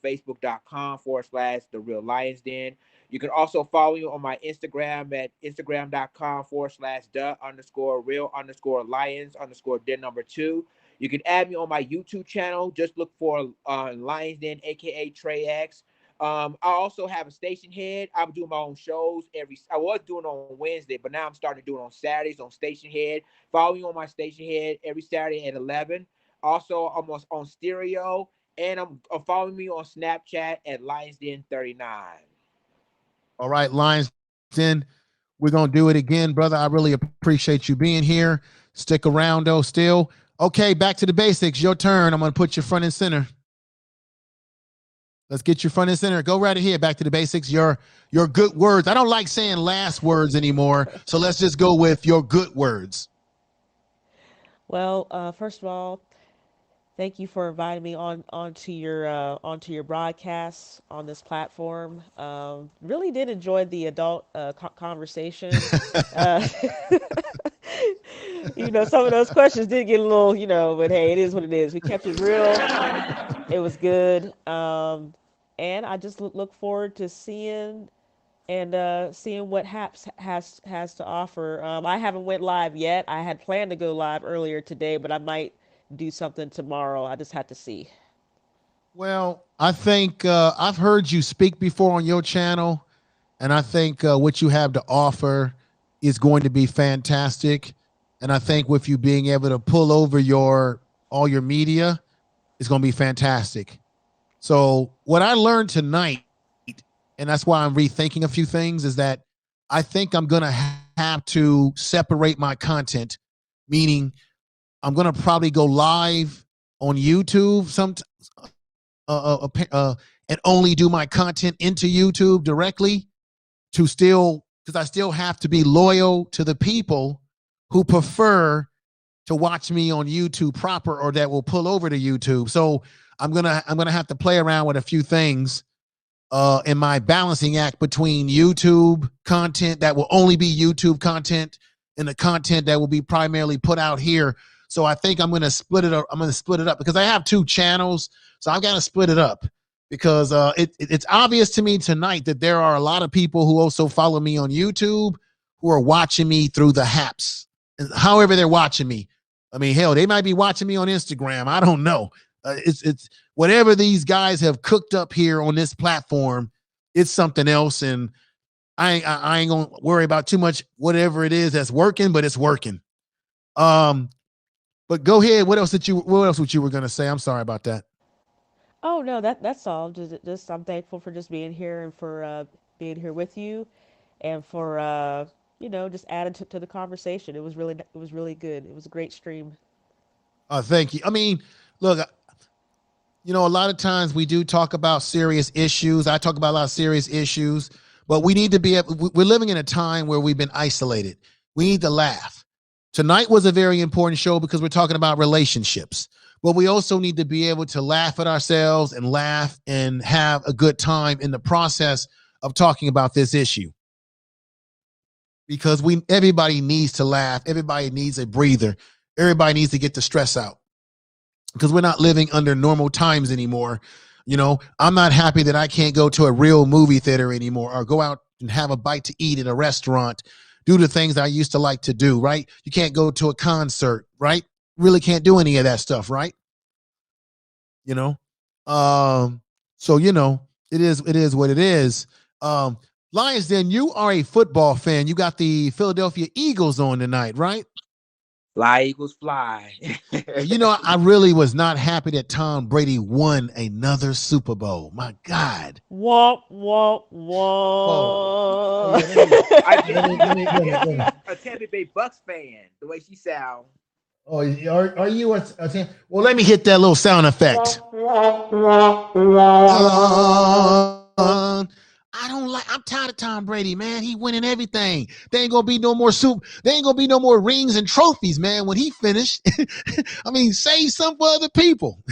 facebook.com/the Real Lions Den. You can also follow me on my Instagram at instagram.com/the_real_lions_den2. You can add me on my YouTube channel. Just look for Lions Den, aka Trey X. I also have a station head. I'm doing my own shows I was doing on Wednesday, but now I'm starting to do it on Saturdays on Station Head. Follow me on my Station Head every Saturday at 11. Also, I'm on stereo, and I'm following me on Snapchat at LionsDen39. All right, Lions Den, we're going to do it again, brother. I really appreciate you being here. Stick around, though, still. Okay, back to the basics. Your turn. I'm going to put you front and center. Let's get you front and center. Go right ahead. Back to the basics. Your good words. I don't like saying last words anymore, so let's just go with your good words. Well, first of all, thank you for inviting me onto your broadcast on this platform. Really did enjoy the adult conversation. Some of those questions did get a little, but hey, it is what it is. We kept it real. It was good. And I just look forward to seeing what Haps has to offer. I haven't went live yet. I had planned to go live earlier today, but I might do something tomorrow. I just had to see. Well, I think I've heard you speak before on your channel, and I think what you have to offer is going to be fantastic. And I think with you being able to pull over all your media, it's going to be fantastic. So what I learned tonight, and that's why I'm rethinking a few things, is that I think I'm going to have to separate my content, meaning I'm going to probably go live on YouTube and only do my content into YouTube directly because I still have to be loyal to the people who prefer to watch me on YouTube proper, or that will pull over to YouTube. So I'm gonna have to play around with a few things in my balancing act between YouTube content that will only be YouTube content and the content that will be primarily put out here. So I think I'm gonna split it up. I'm gonna split it up because I have 2 channels, so I've got to split it up. because it's obvious to me tonight that there are a lot of people who also follow me on YouTube who are watching me through the haps, however they're watching me. I mean, hell, they might be watching me on Instagram. I don't know. It's whatever these guys have cooked up here on this platform. It's something else, and I ain't gonna worry about too much. Whatever it is that's working, but it's working. But go ahead. What else what you were gonna say? I'm sorry about that. Oh no, that's all. Just I'm thankful for just being here and for being here with you, and for just adding to the conversation. It was really good. It was a great stream. Thank you. I mean, look, a lot of times we do talk about serious issues. I talk about a lot of serious issues, but we need to be. We're living in a time where we've been isolated. We need to laugh. Tonight was a very important show because we're talking about relationships, but we also need to be able to laugh at ourselves and laugh and have a good time in the process of talking about this issue. Because everybody needs to laugh. Everybody needs a breather. Everybody needs to get the stress out, because we're not living under normal times anymore. I'm not happy that I can't go to a real movie theater anymore or go out and have a bite to eat at a restaurant, do the things I used to like to do, right? You can't go to a concert, right? Really can't do any of that stuff, right? So it is what it is. Lions, then you are a football fan. You got the Philadelphia Eagles on tonight, right? Fly, Eagles, fly. I really was not happy that Tom Brady won another Super Bowl. My God. Wah wah wah. A Tampa Bay Bucks fan, the way she sound. Oh, are you a well, let me hit that little sound effect. I'm tired of Tom Brady, man. He winning everything. There ain't gonna be no more rings and trophies, man, when he finished. I mean, save some for other people.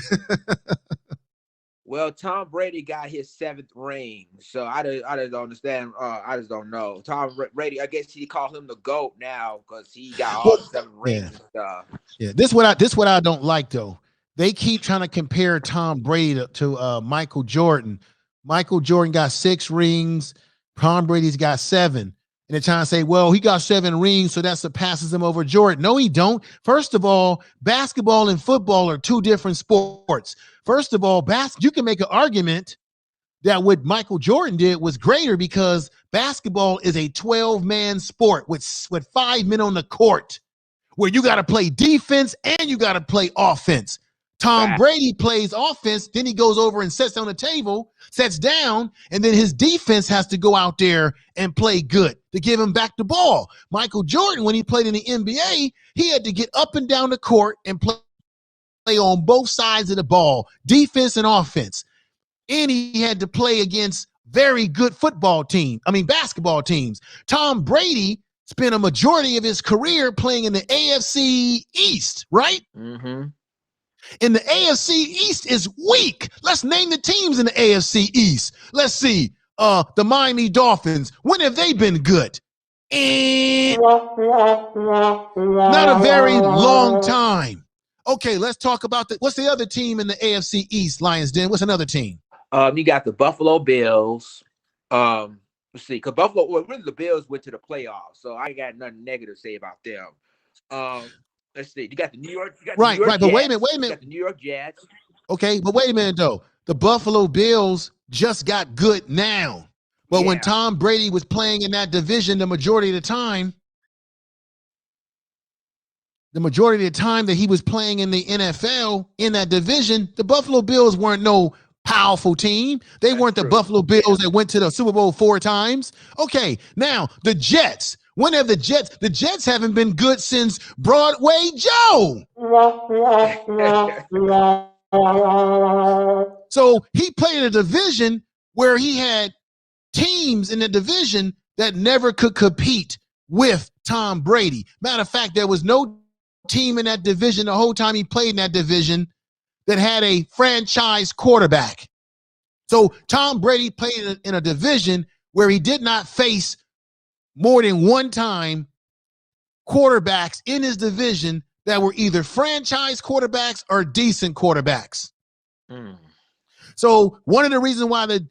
Well, Tom Brady got his 7th ring, so I just don't understand. I just don't know. Tom Brady, I guess he call him the GOAT now because he got all 7 rings and stuff. Yeah, this what I don't like though. They keep trying to compare Tom Brady to Michael Jordan. Michael Jordan got 6 rings. Tom Brady's got 7. And they're trying to say, well, he got 7 rings, so that surpasses him over Jordan. No, he don't. First of all, basketball and football are 2 different sports. First of all, you can make an argument that what Michael Jordan did was greater because basketball is a 12-man sport with 5 men on the court where you got to play defense and you got to play offense. Tom Brady plays offense, then he goes over and sits on the table, sets down, and then his defense has to go out there and play good to give him back the ball. Michael Jordan, when he played in the NBA, he had to get up and down the court and play on both sides of the ball, defense and offense. And he had to play against very good basketball teams. Tom Brady spent a majority of his career playing in the AFC East, right? Mm-hmm. And the AFC East is weak. Let's name the teams in the AFC East. Let's see. The Miami Dolphins. When have they been good? And not a very long time. Okay, let's talk about what's the other team in the AFC East, Lions Den? What's another team? You got the Buffalo Bills. Let's see, because really the Bills went to the playoffs, so I ain't got nothing negative to say about them. Let's see. You got the New York. Right. Jets. But wait a minute. You got the New York Jets. Okay, but wait a minute though. The Buffalo Bills just got good now, but when Tom Brady was playing in that division, the majority of the time that he was playing in the NFL in that division, the Buffalo Bills weren't no powerful team. They weren't the Buffalo Bills that went to the Super Bowl 4 times. Okay, now the Jets. When have the Jets haven't been good since Broadway Joe. So he played in a division where he had teams in the division that never could compete with Tom Brady. Matter of fact, there was no team in that division the whole time he played in that division that had a franchise quarterback. So Tom Brady played in a division where he did not face more than one time quarterbacks in his division that were either franchise quarterbacks or decent quarterbacks. So one of the reasons why the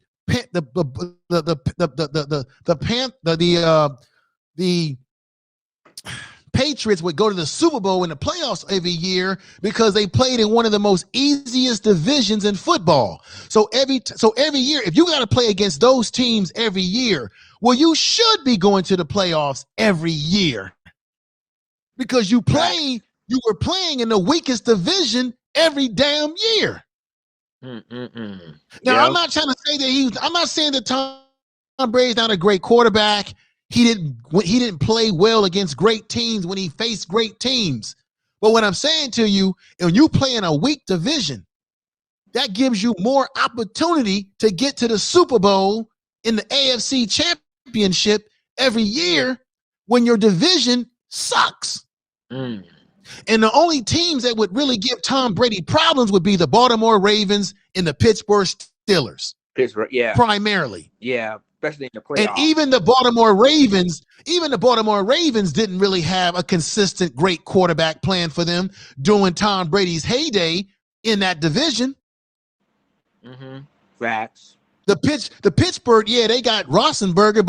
Patriots would go to the Super Bowl in the playoffs every year because they played in one of the most easiest divisions in football. So every year, if you got to play against those teams every year, well, you should be going to the playoffs every year because you were playing in the weakest division every damn year. Now, I'm not trying to say that I'm not saying that Tom Brady's not a great quarterback. He didn't play well against great teams when he faced great teams. But what I'm saying to you, when you play in a weak division, that gives you more opportunity to get to the Super Bowl in the AFC Championship every year when your division sucks. And the only teams that would really give Tom Brady problems would be the Baltimore Ravens and the Pittsburgh Steelers. Primarily. Yeah. Especially in the playoffs. And even the Baltimore Ravens didn't really have a consistent great quarterback plan for them during Tom Brady's heyday in that division. Facts. The Pittsburgh, they got Roethlisberger,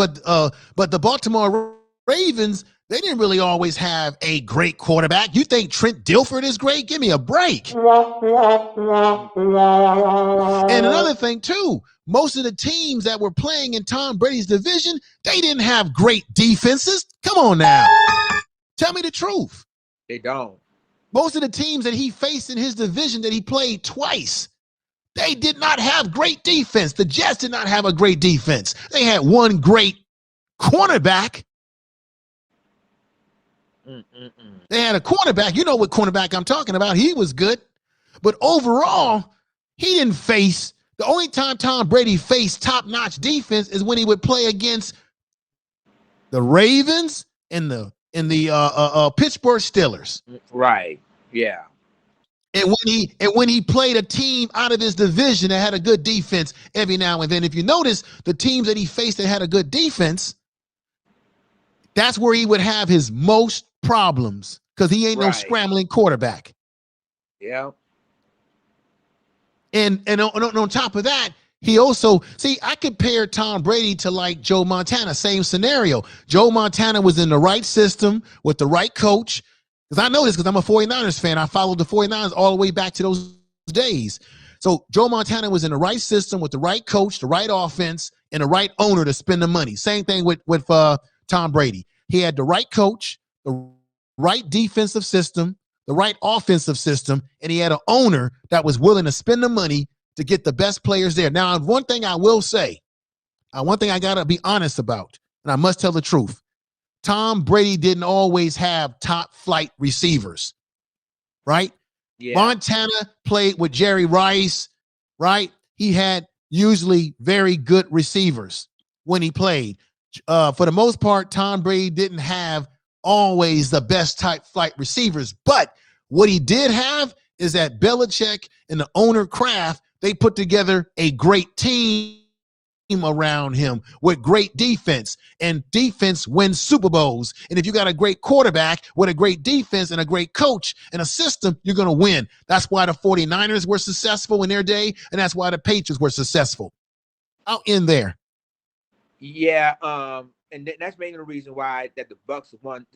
but the Baltimore Ravens, they didn't really always have a great quarterback. You think Trent Dilfer is great? Give me a break. And another thing too, most of the teams that were playing in Tom Brady's division, they didn't have great defenses. Come on now. Tell me the truth. They don't. Most of the teams that he faced in his division that he played twice, they did not have great defense. The Jets did not have a great defense. They had one great cornerback. They had a cornerback. You know what cornerback I'm talking about. He was good. But overall, he didn't face. The only time Tom Brady faced top-notch defense is when he would play against the Ravens and the Pittsburgh Steelers. Right. Yeah. And when he played a team out of his division that had a good defense every now and then, if you notice the teams that he faced that had a good defense, that's where he would have his most problems because he ain't no scrambling quarterback. Yeah. And on top of that, he also, I compare Tom Brady to like Joe Montana, same scenario. Joe Montana was in the right system with the right coach. Because I know this because I'm a 49ers fan. I followed the 49ers all the way back to those days. So Joe Montana was in the right system with the right coach, the right offense, and the right owner to spend the money. Same thing with Tom Brady. He had the right coach, the right defensive system, the right offensive system, and he had an owner that was willing to spend the money to get the best players there. Now, one thing I will say, one thing I got to be honest about, and I must tell the truth. Tom Brady didn't always have top flight receivers, right? Yeah. Montana played with Jerry Rice, right? He had usually very good receivers when he played. For the most part, Tom Brady didn't have always the best type flight receivers, but what he did have is that Belichick and the owner Kraft, they put together a great team around him with great defense, and defense wins Super Bowls. And if you got a great quarterback with a great defense and a great coach and a system, you're going to win. That's why the 49ers were successful in their day, and that's why the Patriots were successful. I'll end there. Yeah, and that's mainly the reason why that the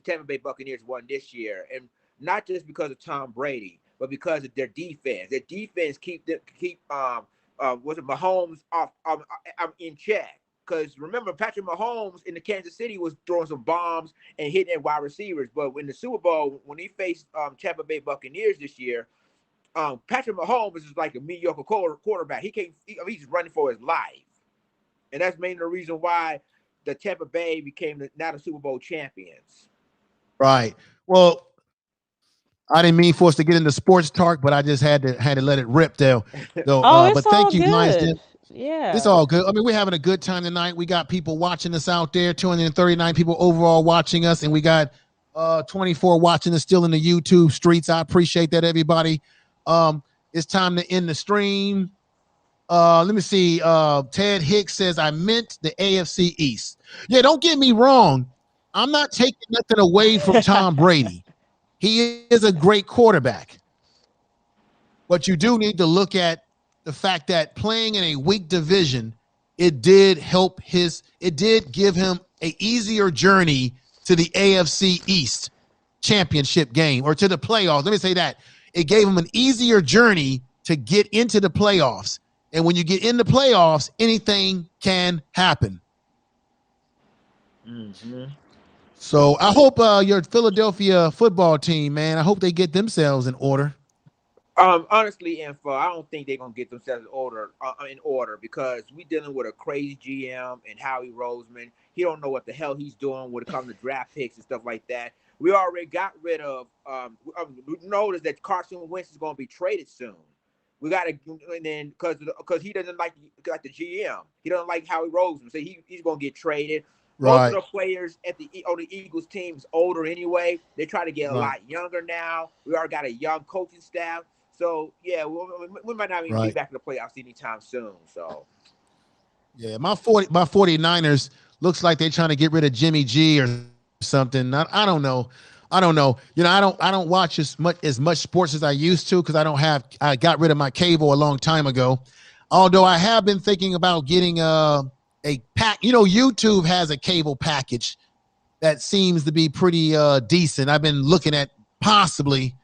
Tampa Bay Buccaneers won this year, and not just because of Tom Brady, but because of their defense. Their defense keep Mahomes off in check. Because remember, Patrick Mahomes in the Kansas City was throwing some bombs and hitting at wide receivers. But in the Super Bowl, when he faced Tampa Bay Buccaneers this year, Patrick Mahomes is like a mediocre quarterback. He's running for his life. And that's mainly the reason why the Tampa Bay became now the Super Bowl champions. Right. Well, I didn't mean for us to get into sports talk, but I just had to let it rip there. But thank you, Lions. Yeah, it's all good. I mean, we're having a good time tonight. We got people watching us out there, 239 people overall watching us, and we got 24 watching us still in the YouTube streets. I appreciate that, everybody. It's time to end the stream. Let me see. Ted Hicks says, I meant the AFC East. Yeah, don't get me wrong. I'm not taking nothing away from Tom Brady. He is a great quarterback. But you do need to look at the fact that playing in a weak division, it did give him a easier journey to the AFC East championship game or to the playoffs. Let me say that. It gave him an easier journey to get into the playoffs. And when you get in the playoffs, anything can happen. Mm-hmm. So I hope your Philadelphia football team, man, I hope they get themselves in order. Honestly, Info, I don't think they're gonna get themselves in order because we dealing with a crazy GM and Howie Roseman. He don't know what the hell he's doing when it comes to draft picks and stuff like that. We already got rid of. We noticed that Carson Wentz is gonna be traded soon. We got to, and then because he doesn't like the GM, he doesn't like Howie Roseman, so he's gonna get traded. Most of Right. the players on the Eagles team is older anyway. They try to get a Right. lot younger now. We already got a young coaching staff. So yeah, we might not even be Right. back in the playoffs anytime soon. So Yeah, my 49ers looks like they're trying to get rid of Jimmy G or something. I don't know. I don't know. I don't watch as much sports as I used to because I got rid of my cable a long time ago. Although I have been thinking about getting a pack. YouTube has a cable package that seems to be pretty decent. I've been looking at possibly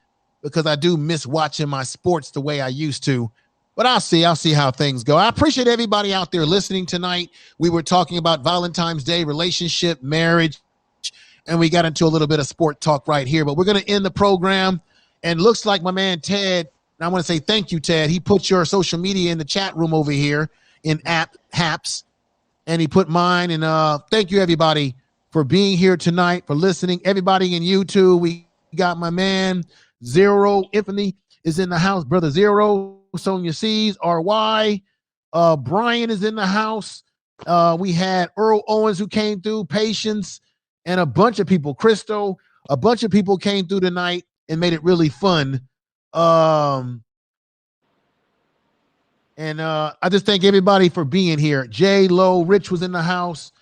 because I do miss watching my sports the way I used to. But I'll see how things go. I appreciate everybody out there listening tonight. We were talking about Valentine's Day, relationship, marriage, and we got into a little bit of sport talk right here. But we're going to end the program. And looks like my man Ted, and I want to say thank you, Ted. He put your social media in the chat room over here in Haps, and he put mine. And thank you, everybody, for being here tonight, for listening. Everybody in YouTube, we got my man Zero Infinity is in the house. Brother Zero, Sonia C's, RY. Brian is in the house. We had Earl Owens who came through, Patience, and a bunch of people. Crystal, a bunch of people came through tonight and made it really fun. And I just thank everybody for being here. Jay Lowe, Rich was in the house.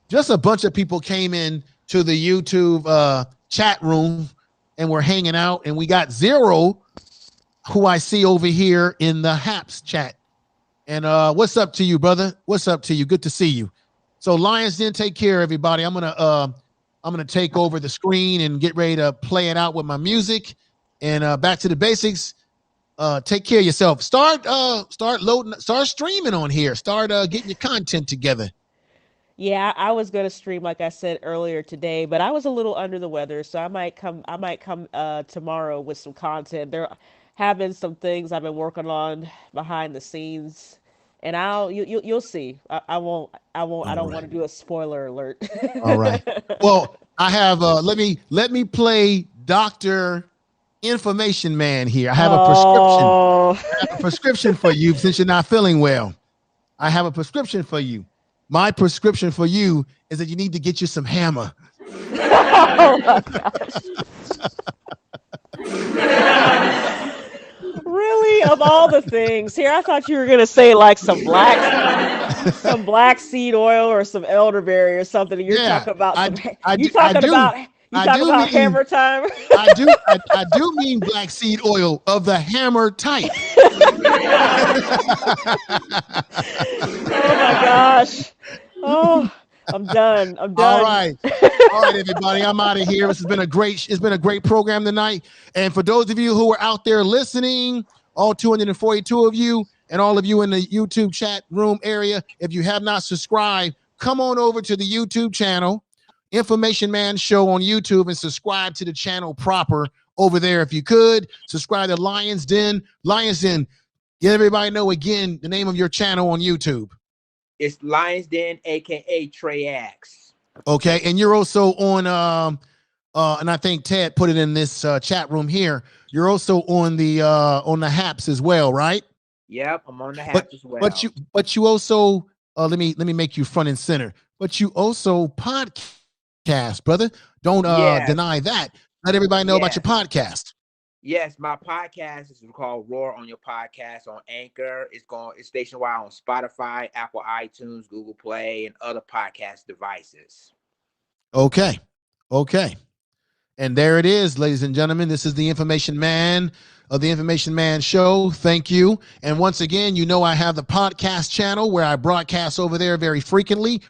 Just a bunch of people came in to the YouTube chat room and we're hanging out. And we got Zero, who I see over here in the Haps chat. And what's up to you, brother? What's up to you? Good to see you. So Lions Den, take care, everybody. I'm gonna take over the screen and get ready to play it out with my music. And back to the basics. Take care of yourself. Start loading, start streaming on here. Start getting your content together. Yeah, I was gonna stream like I said earlier today, but I was a little under the weather, so I might come tomorrow with some content. There have been some things I've been working on behind the scenes, and you'll see. I All don't right. want to do a spoiler alert. All right. Well, I have let me play Dr. Information Man here. I have a prescription. Oh. I have a prescription for you since you're not feeling well. I have a prescription for you. My prescription for you is that you need to get you some hammer. Oh my gosh. Really? Of all the things. Here I thought you were gonna say like some black seed oil or some elderberry or something. And you're Yeah, talking about I, some I, you I talking do. about you I talking do about mean hammer time? I do mean black seed oil of the hammer type. Oh my gosh. Oh, I'm done. I'm All done. right. All right, everybody. I'm out of here. This has been a great program tonight. And for those of you who are out there listening, all 242 of you, and all of you in the YouTube chat room area, if you have not subscribed, come on over to the YouTube channel, Information Man Show on YouTube, and subscribe to the channel proper over there. If you could, subscribe to Lions Den. Lions Den, let everybody know again the name of your channel on YouTube. it's Lions Den, aka Trey Axe. Okay, and you're also and I think Ted put it in this chat room here. You're also on the Haps as well, right? Yep, I'm on the But Haps as well. but you also let me make you front and center. But you also podcast, brother. Don't Yes, deny that. Let everybody know about your yes. podcast. Yes, my podcast is called Roar on Your Podcast on Anchor. It's stationwide on Spotify, Apple iTunes, Google Play, and other podcast devices. Okay, okay. And there it is, ladies and gentlemen. This is the Information Man of the Information Man Show. Thank you. And once again, you know I have the podcast channel where I broadcast over there very frequently.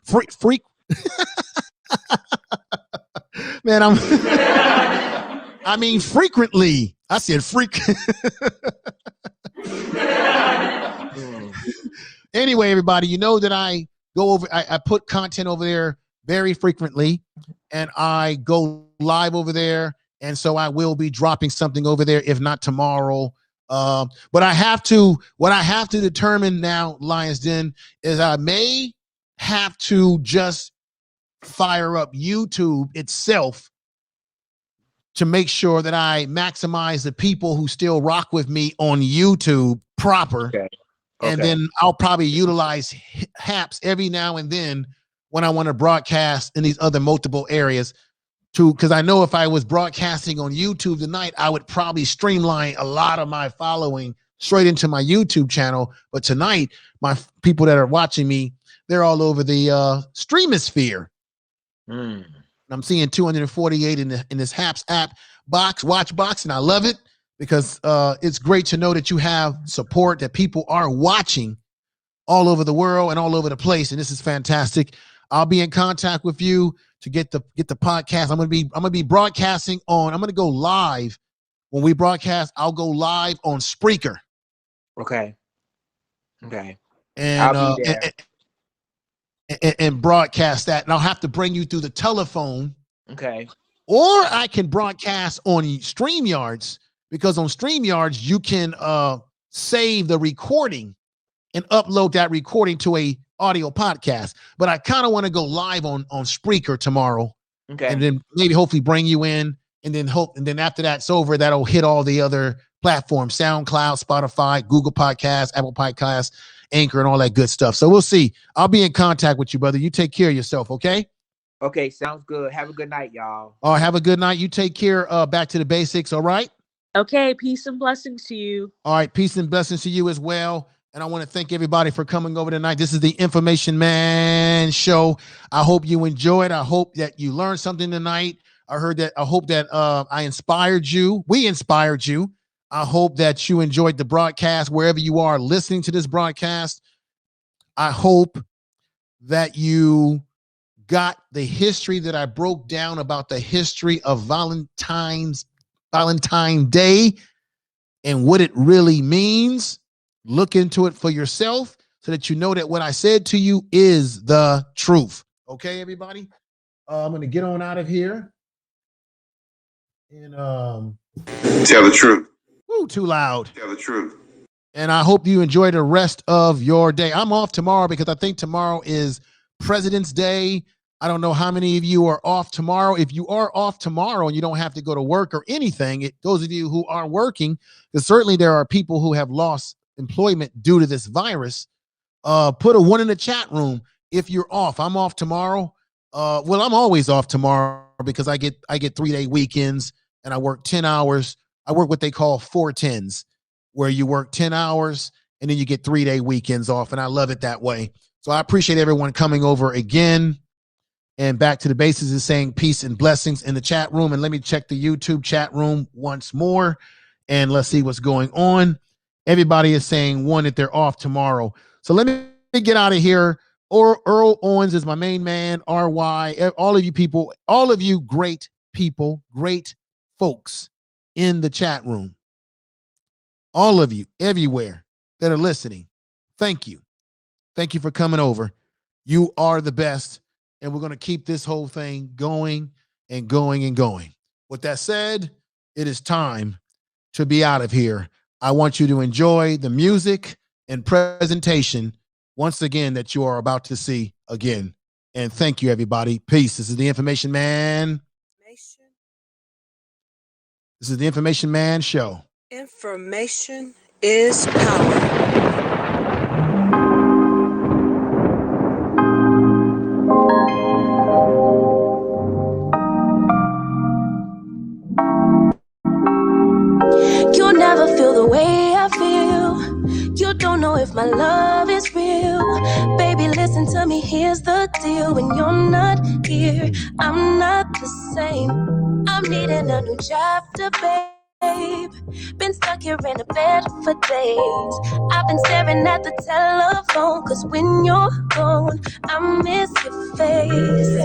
Man, I mean frequently. I said freak. Anyway, everybody, you know that I go over, I put content over there very frequently, and I go live over there. And so I will be dropping something over there, if not tomorrow. But what I have to determine now, Lions Den, is I may have to just fire up YouTube itself to make sure that I maximize the people who still rock with me on YouTube proper. Okay. And then I'll probably utilize HAPs every now and then when I want to broadcast in these other multiple areas because I know if I was broadcasting on YouTube tonight, I would probably streamline a lot of my following straight into my YouTube channel. But tonight, my people that are watching me, they're all over the streamosphere. I'm seeing 248 in this HAPS app watch box, and I love it because it's great to know that you have support, that people are watching all over the world and all over the place, and this is fantastic. I'll be in contact with you to get the podcast. I'm gonna be broadcasting on. I'm gonna go live when we broadcast. I'll go live on Spreaker. Okay. And I'll be there. And broadcast that, and I'll have to bring you through the telephone. Okay. Or I can broadcast on StreamYards, because on StreamYards you can save the recording and upload that recording to a audio podcast. But I kind of want to go live on Spreaker tomorrow. Okay. And then maybe hopefully bring you in, and then after that's over, that'll hit all the other platforms: SoundCloud, Spotify, Google Podcasts, Apple Podcasts, Anchor, and all that good stuff. So we'll see. I'll be in contact with you, brother. You take care of yourself, okay? Okay, sounds good. Have a good night, y'all. All right, have a good night. You take care. Back to the basics, all right? Okay, peace and blessings to you. All right, peace and blessings to you as well. And I want to thank everybody for coming over tonight. This is the Information Man Show. I hope you enjoyed. I hope that you learned something tonight. I hope that I inspired you. We inspired you. I hope that you enjoyed the broadcast wherever you are listening to this broadcast. I hope that you got the history that I broke down about the history of Valentine Day and what it really means. Look into it for yourself so that you know that what I said to you is the truth. Okay, everybody? I'm going to get on out of here. And tell the truth. Woo, too loud. Tell the truth. And I hope you enjoy the rest of your day. I'm off tomorrow because I think tomorrow is President's Day. I don't know how many of you are off tomorrow. If you are off tomorrow and you don't have to go to work or anything, those of you who are working, because certainly there are people who have lost employment due to this virus, put a 1 in the chat room if you're off. I'm off tomorrow. Well, I'm always off tomorrow because I get 3-day weekends and I work 10 hours. I work what they call 4-10s, where you work 10 hours and then you get 3-day weekends off. And I love it that way. So I appreciate everyone coming over again. And back to the bases is saying peace and blessings in the chat room. And let me check the YouTube chat room once more. And let's see what's going on. Everybody is saying one that they're off tomorrow. So let me get out of here. Earl Owens is my main man. RY, all of you people, all of you great people, great folks in the chat room. All of you everywhere that are listening. Thank you. Thank you for coming over. You are the best. And we're going to keep this whole thing going and going and going. With that said, it is time to be out of here. I want you to enjoy the music and presentation once again that you are about to see again. And thank you, everybody. Peace. This is the Information Man. This is the Information Man Show. Information is power. You'll never feel the way I feel. You don't know if my love is real. Baby, listen to me, here's the deal. When you're not here, I'm not the same. I'm needing a new chapter, babe. Been stuck here in the bed for days. I've been staring at the telephone, cause when you're gone, I miss your face.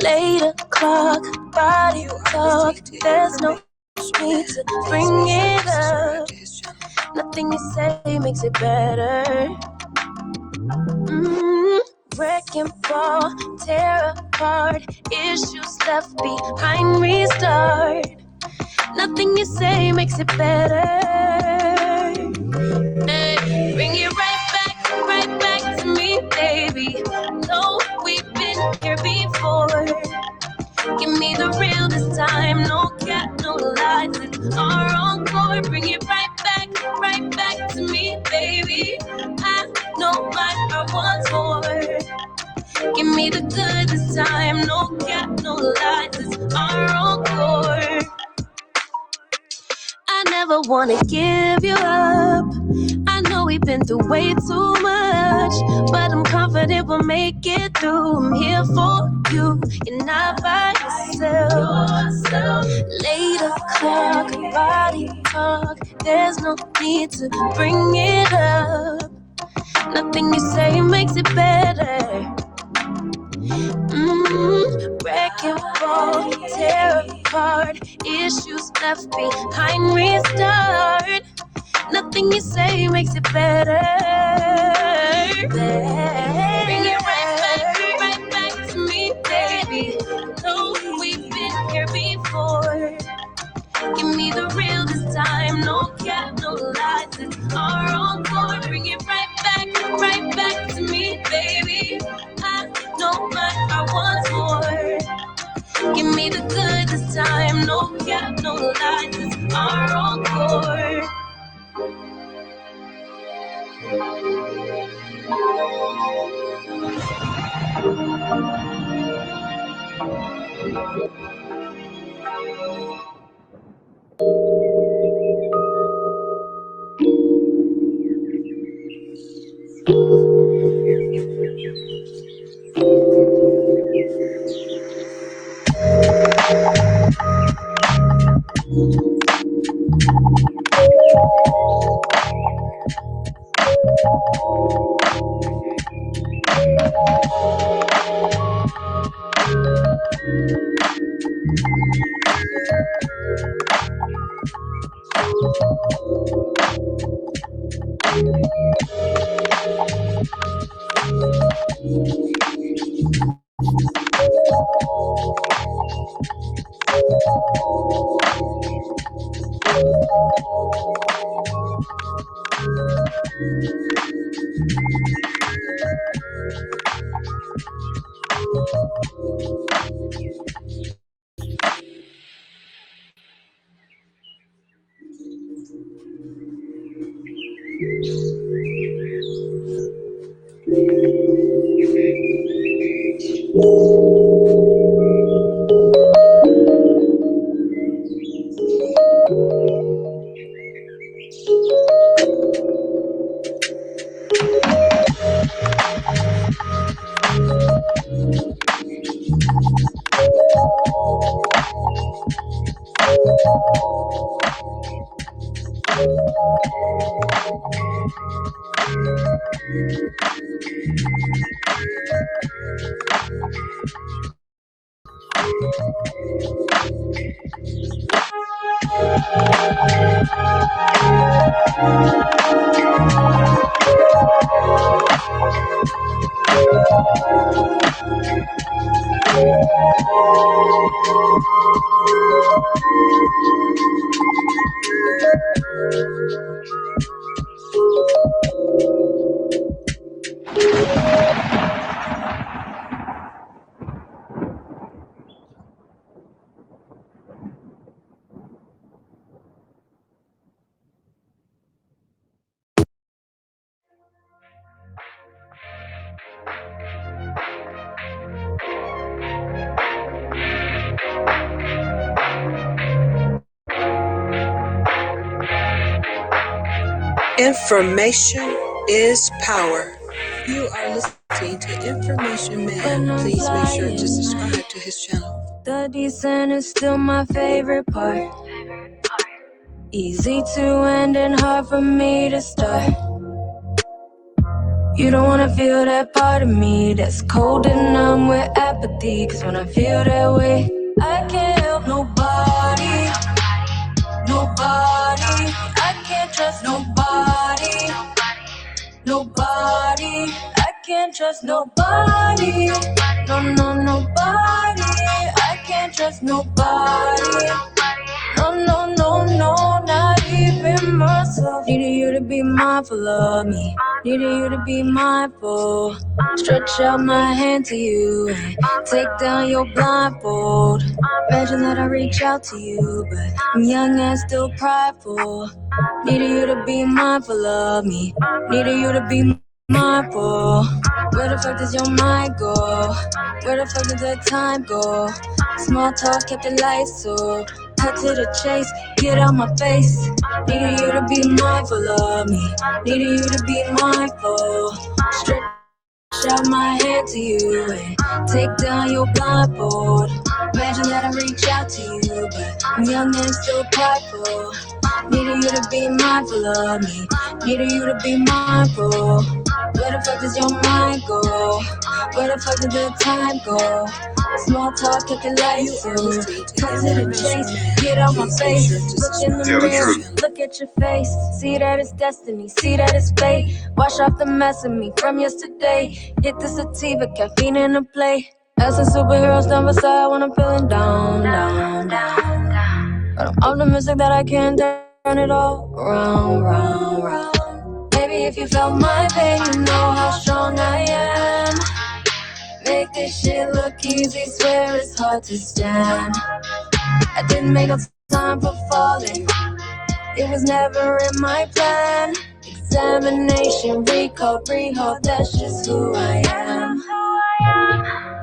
Late o'clock, body talk. There's no need to bring it up. Nothing you say makes it better. Wreck and fall, tear apart. Issues left behind, restart. Nothing you say makes it better. Hey, bring it right back to me, baby. No, we've been here before. Give me the real this time, no cap, no lies. It's our encore. Bring it right back to me, baby. I know my heart wants more. Give me the good this time, no cap, no lies. It's our encore. I never wanna give you up. I know we've been through way too much, but I'm confident we'll make it through. I'm here for you, you're not by yourself. Late o'clock, body talk. There's no need to bring it up. Nothing you say makes it better. Wreck and fall, tear apart. Issues left behind, restart. Nothing you say makes it better. Bring it right back to me, baby. No, we've been here before. Give me the real this time, no cap, no lies. It's our encore. Bring it right back to me, baby. I know my heart wants more. Give me the good this time, no cap, no lies. It's our encore. Information is power. You are listening to Information Man. Please make sure to subscribe to his channel. The descent is still my favorite part. Easy to end and hard for me to start. You don't wanna feel that part of me that's cold and numb with apathy. Cause when I feel that way, I can't help nobody. Nobody, I can't trust nobody. Nobody, I can't trust nobody. No, no, nobody, I can't trust nobody. No, no, no, no, not even myself. Needed you to be mindful of me. Needed you to be mindful. Stretch out my hand to you and take down your blindfold. Imagine that I reach out to you, but I'm young and still prideful. Needed you to be mindful of me. Needed you to be mindful. Where the fuck does your mind go? Where the fuck did the time go? Small talk kept the lights so. Cut to the chase, get out my face. Needed you to be mindful of me. Needed you to be mindful. Stretch out my hand to you and take down your blindfold. Imagine that I reach out to you, but I'm young and still prideful. Needed you to be mindful of me. Needed you to be mindful. Where the fuck does your mind go? Where the fuck did the time go? Small talk, kept the lights on. Cut to the chase, get out my face. Look in the mirror, look at your face. See that it's destiny, see that it's fate. Wash off the mess of me from yesterday. Hit the sativa, caffeine in the play. As a superhero stand beside when I'm feeling down, down, down. But I'm optimistic that I can turn it all around, round, round. Baby, if you felt my pain, you know how strong I am. Make this shit look easy, swear it's hard to stand. I didn't make no time for falling. It was never in my plan. Examination, recall, rehope, that's just who I am.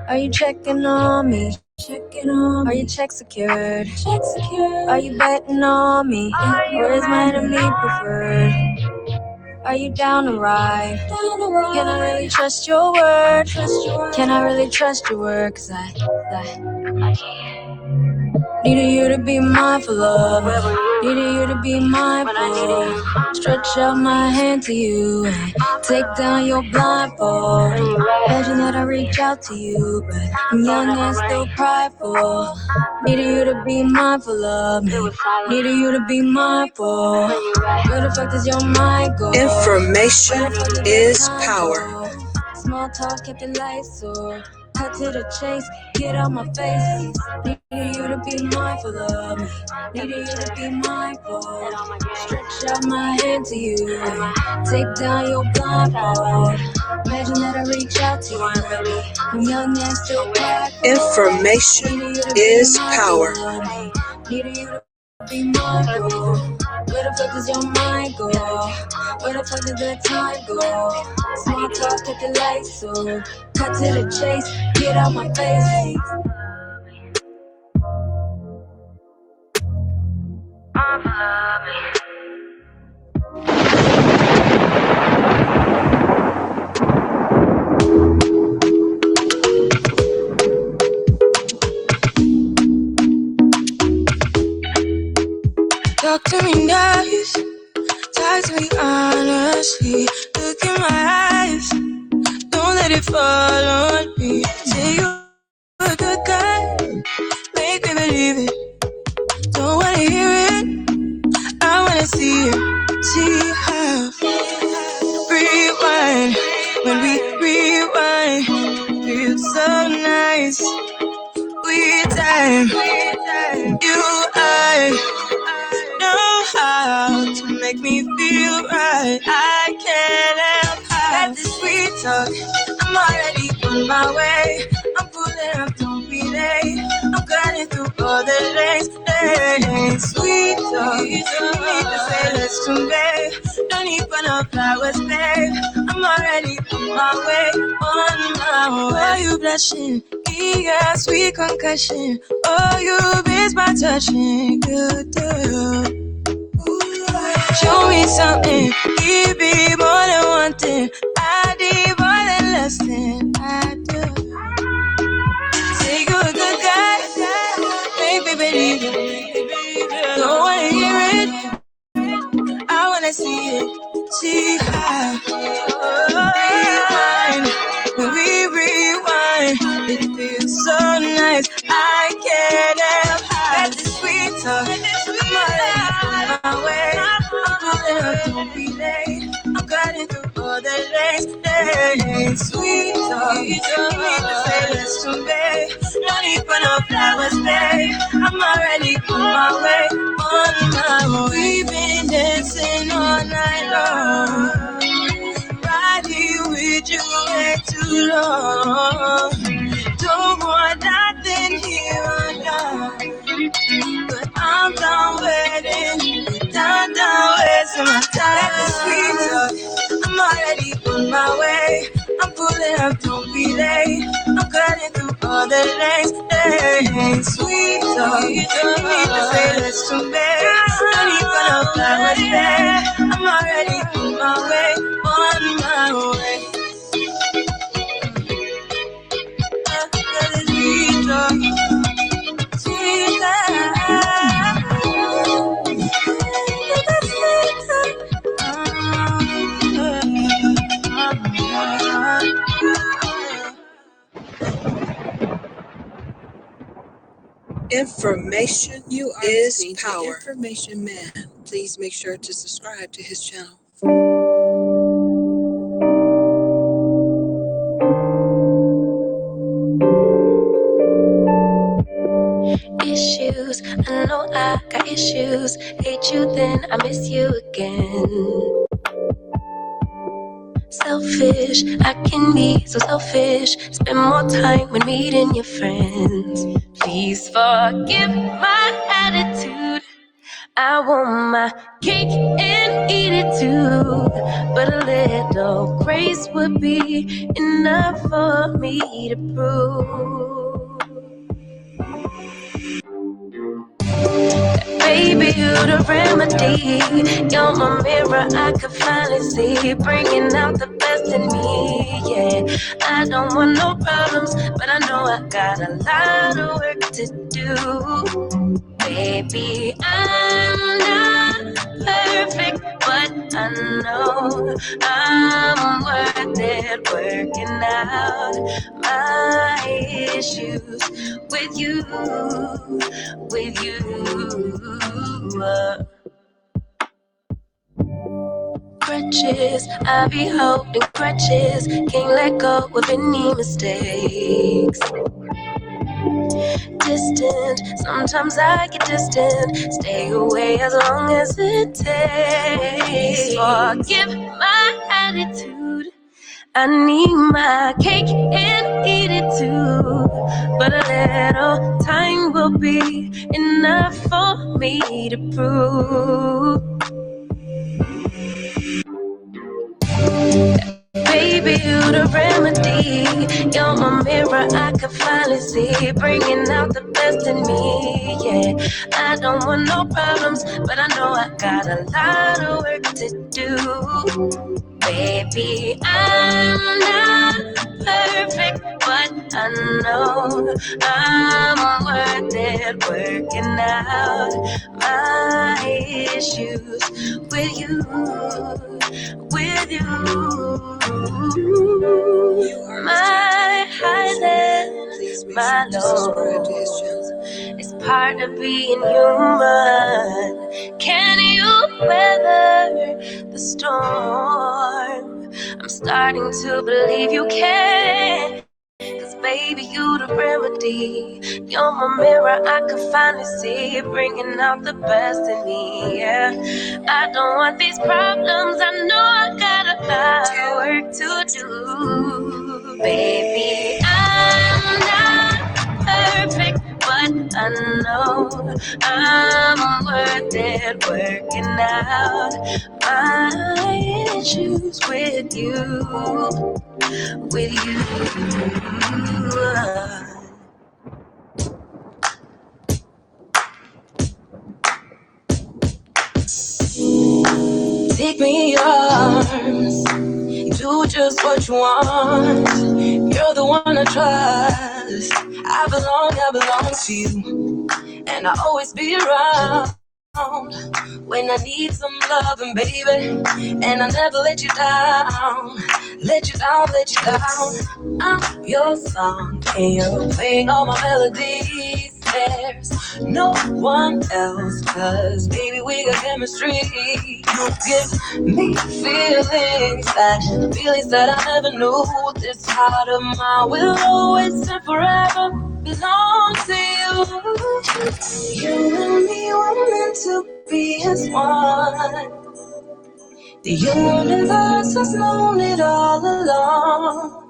Are you checking on me? Are your checks secured? Are you betting on me? Or is my enemy preferred? Are you down to ride? Can I really trust your word? Can I really trust your word? Cause I needed you to be mindful of me. Needed you to be mindful. Stretch out my hand to you and take down your blindfold. Imagine that I reach out to you, but I'm young and still prideful. Needed you to be mindful of me. Needed you to be mindful. Where the fuck does your mind go? Information is power. Small talk, kept the lights so. Cut to the chase, get out my face. Needed you to be mindful of me. Needed you to be mindful. Stretch out my hand to you. Take down your blindfold. Imagine that I reach out to you. I'm young and still prideful. Information is power. Needed you to be mindful. Where the fuck does your mind go? Where the fuck did the time go? Small talk at the lights so. Cut to the chase, get out my face. Talk to me nice, talk to me honestly. Look in my eyes, don't let it fall on me. Say you're a good guy, make me believe it. Don't wanna hear it, I wanna see it. See how rewind, when we rewind, feels so nice. We time, you I know how to make me feel right. I can't help how this sweet talk. I'm already on my way. I'm pulling up, don't be late. I'm cutting through all the lanes. Sweet talk, you need to say let's convey. Don't need for no flowers, babe. I'm already on my way. Why you blushing? Yeah, sweet concussion. Oh, you miss my touching. Good girl. Show me something, give me more than one thing. I need more than less than I do. Say you're a good guy, reality high. Rewind, when we rewind, it feels so nice. I can't help hide this sweet talk. I'm already on my way. I'm pulling up, don't be late. I'm cutting through all the lanes. Sweet talk, you need to say less to me. No need for no flowers, babe. I'm already on my way, on my way. We've been dancing all night long, right here with you way too long. Don't want nothing here or now, but I'm done waiting, done wasting my time. That's sweet talk, I'm already on my way. I'm pulling up, don't be late. I'm cutting through all the lanes. Sweet talk, you need to say this to me. No need for no flowers, babe. I'm already on my way, on my way. Sweet talk, sweet Information is power. Information Man. Please make sure to subscribe to his channel. Issues, I know I got issues. Hate you, then I miss you again. Selfish, I can be so selfish. Spend more time when meeting your friends. Please forgive my attitude. I want my cake and eat it too. But a little grace would be enough for me to prove. Baby, you're the remedy. You're my mirror, I can finally see. Bringing out the best in me, yeah. I don't want no problems, but I know I got a lot of work to do. Baby, I'm not perfect, but I know I'm worth it. Working out my issues with you, with you. Crutches, I be holding crutches. Can't let go of any mistakes. Distant, sometimes I get distant. Stay away as long as it takes. Forgive my attitude. I need my cake and eat it too. But a little time will be enough for me to prove. Baby, you're the remedy. You're my mirror, I can finally see. Bringing out the best in me, yeah. I don't want no problems, but I know I got a lot of work to do. Baby, I'm not perfect, but I know I'm worth it. Working out my issues with you, with you. My highlight, my low. It's part of being human. Can you weather the storm? I'm starting to believe you can. Cause baby, you the remedy. You're my mirror, I can finally see. Bringing out the best in me, yeah. I don't want these problems, I know I got a lot of work to do. Baby, I'm not perfect, but I know I'm worth it. Working out my issues with you, with you. Take me in your arms, do just what you want. You're the one I trust. I belong to you, and I'll always be around. when I need some loving, baby. And I never let you down, let you down, let you down. I'm your song, and you're playing all my melodies. There's no one else, 'cause baby, we got chemistry. You give me feelings that I never knew. This heart of mine will always and forever belong to you. You and me were meant to be as one. The universe has known it all along.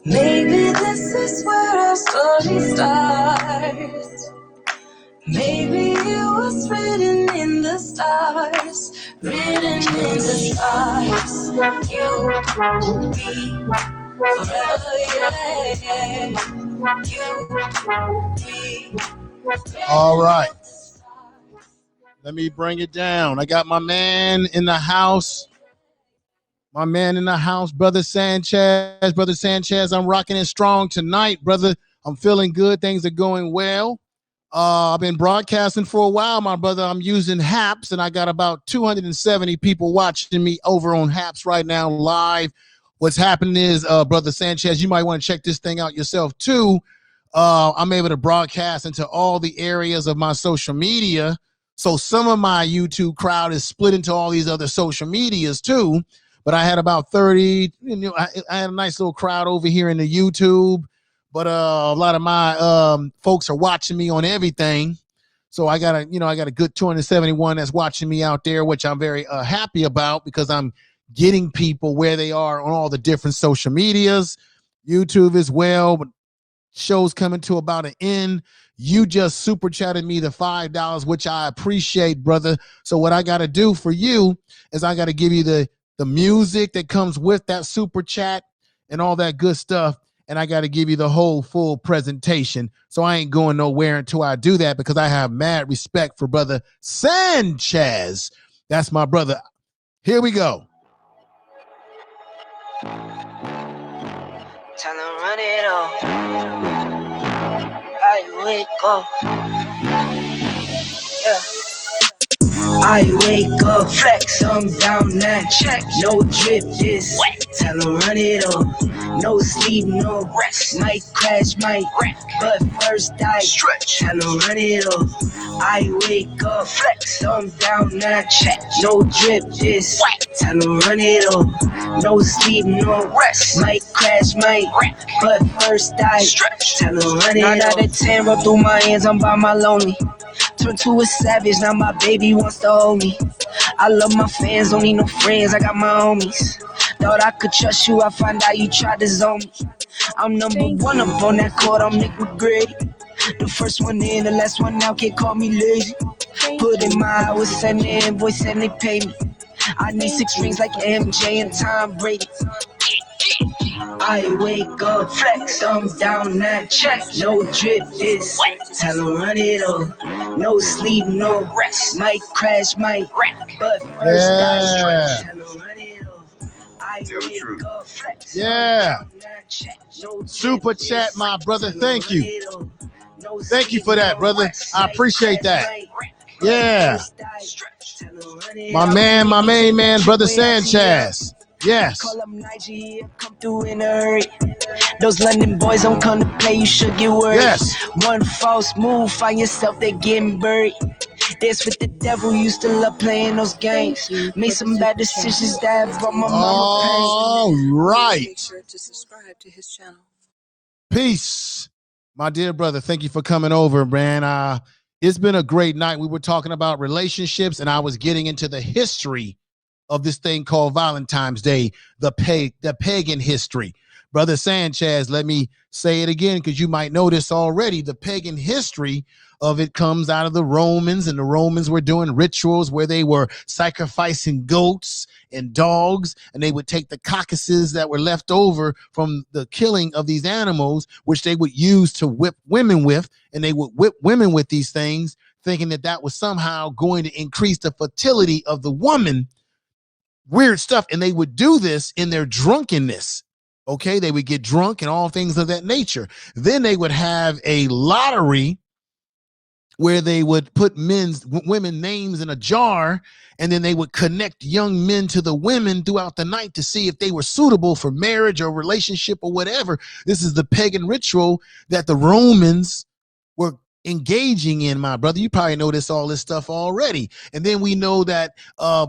Maybe this is where our story starts. Maybe it was written in the stars, written in the stars. You will be forever, yeah. You will be forever. All right. Let me bring it down. I got my man in the house. My man in the house, Brother Sanchez. Brother Sanchez, I'm rocking it strong tonight, brother. I'm feeling good. Things are going well. I've been broadcasting for a while, my brother. I'm using Haps, and I got about 270 people watching me over on Haps right now live. What's happening is, Brother Sanchez, you might want to check this thing out yourself, too. I'm able to broadcast into all the areas of my social media. So some of my YouTube crowd is split into all these other social medias, too. But I had about 30, I had a nice little crowd over here in the YouTube. But a lot of my folks are watching me on everything. So I got a good 271 that's watching me out there, which I'm very happy about, because I'm getting people where they are on all the different social medias, YouTube as well. But show's coming to about an end. You just super chatted me the $5, which I appreciate, brother. So what I got to do for you is I got to give you the music that comes with that super chat and all that good stuff. And I got to give you the whole full presentation. So I ain't going nowhere until I do that, because I have mad respect for Brother Sanchez. That's my brother. Here we go. Tell him run it off. I wake up. Yeah. I wake up, flex, I'm down that check. No drip, this tell him run it up. No sleep, no rest. Might crash, might wreck, but first I stretch. Tell him run it up. I wake up, flex, I'm down that check. No drip, this tell him run it up. No sleep, no rest. Might crash, might wreck, but first I stretch. Tell him run it up. 9 out of 10, rub through my hands, I'm by my lonely. Turned to a savage, now my baby wants to hold me. I love my fans, don't need no friends, I got my homies. Thought I could trust you, I find out you tried to zone me. I'm number one up on that court, I'm Nick McGrady. The first one in, the last one out, can't call me lazy. Put in my hours, send the invoice and they pay me. I need 6 rings like MJ and Tom Brady. I wake up, flex, I'm down that check. No drip, this tell him run it up. No sleep, no rest. Might crash, might wreck, but first I stretch. Tell him run it up. I wake up, flex, yeah. Super chat, my brother. Thank you. Thank you for that, brother. I appreciate that. Yeah. My man, my main man, Brother Sanchez. Yes. Come through in a hurry. Those London boys don't come to play, you should get worried. Yes. One false move, find yourself, they getting buried. Dance with the devil, used to love playing those games. Made some bad decisions that brought my mama pain. All right. Make sure to subscribe to his channel. Peace. My dear brother, thank you for coming over, man. It's been a great night. We were talking about relationships, and I was getting into the history of this thing called Valentine's Day, the pagan history. Brother Sanchez, let me say it again, because you might know this already. The pagan history of it comes out of the Romans, and the Romans were doing rituals where they were sacrificing goats and dogs, and they would take the carcasses that were left over from the killing of these animals, which they would use to whip women with, and they would whip women with these things, thinking that that was somehow going to increase the fertility of the woman. Weird stuff. And they would do this in their drunkenness. Okay, they would get drunk and all things of that nature. Then they would have a lottery where they would put women names in a jar, and then they would connect young men to the women throughout the night to see if they were suitable for marriage or relationship or whatever. This is the pagan ritual that the Romans were engaging in, my brother. You probably noticed all this stuff already. And then we know that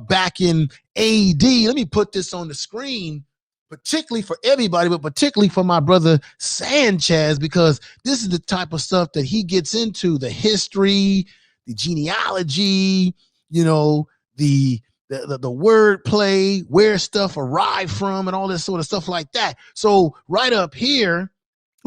back in AD, let me put this on the screen, particularly for everybody, but particularly for my brother Sanchez, because this is the type of stuff that he gets into, the history, the genealogy, you know, the word play, where stuff arrived from, and all this sort of stuff like that. So right up here,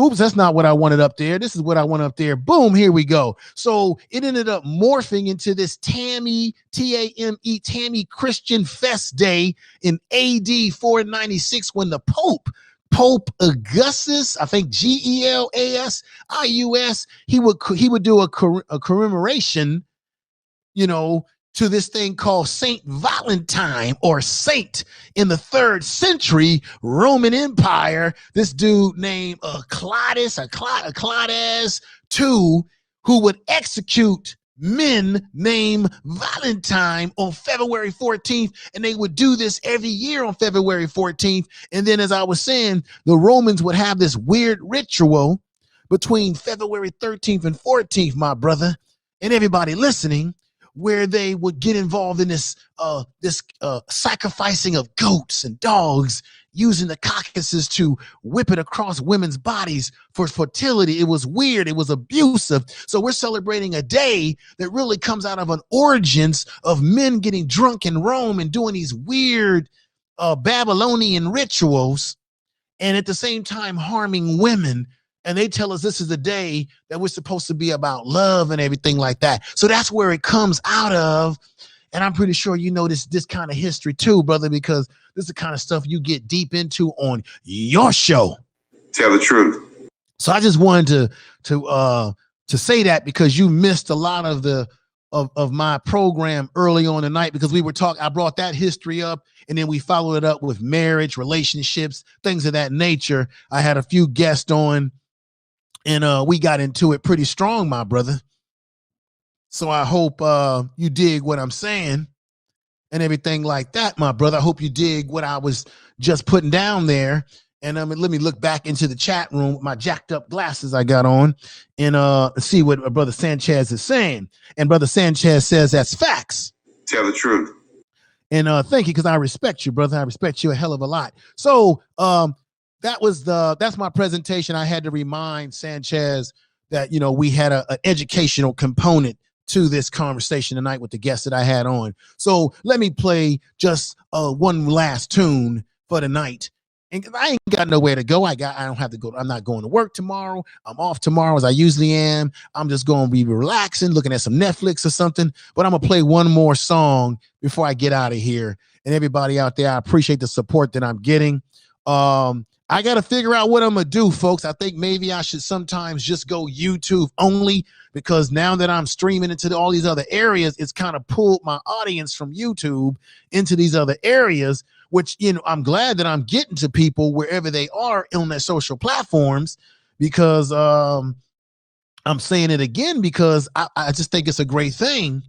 oops, that's not what I wanted up there. This is what I want up there. Boom, here we go. So it ended up morphing into this Tammy, T-A-M-E, Tammy Christian Fest Day in AD 496 when the Pope Augustus, I think Gelas-Ius, he would do a commemoration, you know, to this thing called Saint Valentine, or Saint, in the 3rd century Roman Empire. This dude named Claudius II, who would execute men named Valentine on February 14th, and they would do this every year on February 14th. And then, as I was saying, the Romans would have this weird ritual between February 13th and 14th, my brother, and everybody listening, where they would get involved in this sacrificing of goats and dogs, using the carcasses to whip it across women's bodies for fertility. It was weird. It was abusive. So we're celebrating a day that really comes out of an origins of men getting drunk in Rome and doing these weird Babylonian rituals, and at the same time harming women. And they tell us this is the day that we're supposed to be about love and everything like that. So that's where it comes out of. And I'm pretty sure you know this kind of history too, brother, because this is the kind of stuff you get deep into on your show. Tell the truth. So I just wanted to say that, because you missed a lot of of my program early on tonight, because we were talking, I brought that history up, and then we followed it up with marriage, relationships, things of that nature. I had a few guests on, and we got into it pretty strong, my brother. So I hope you dig what I'm saying and everything like that, my brother. I hope you dig what I was just putting down there. And let me look back into the chat room with my jacked up glasses I got on, and see what brother Sanchez is saying. And brother Sanchez says that's facts. Tell the truth. And thank you, because I respect you, brother. I respect you a hell of a lot. So that's my presentation. I had to remind Sanchez that, you know, we had an educational component to this conversation tonight with the guests that I had on. So let me play just one last tune for the night. And I ain't got nowhere to go. I don't have to go. I'm not going to work tomorrow. I'm off tomorrow, as I usually am. I'm just going to be relaxing, looking at some Netflix or something. But I'm going to play one more song before I get out of here. And everybody out there, I appreciate the support that I'm getting. I got to figure out what I'm going to do, folks. I think maybe I should sometimes just go YouTube only, because now that I'm streaming into all these other areas, it's kind of pulled my audience from YouTube into these other areas, which, you know, I'm glad that I'm getting to people wherever they are on their social platforms, because I'm saying it again, because I just think it's a great thing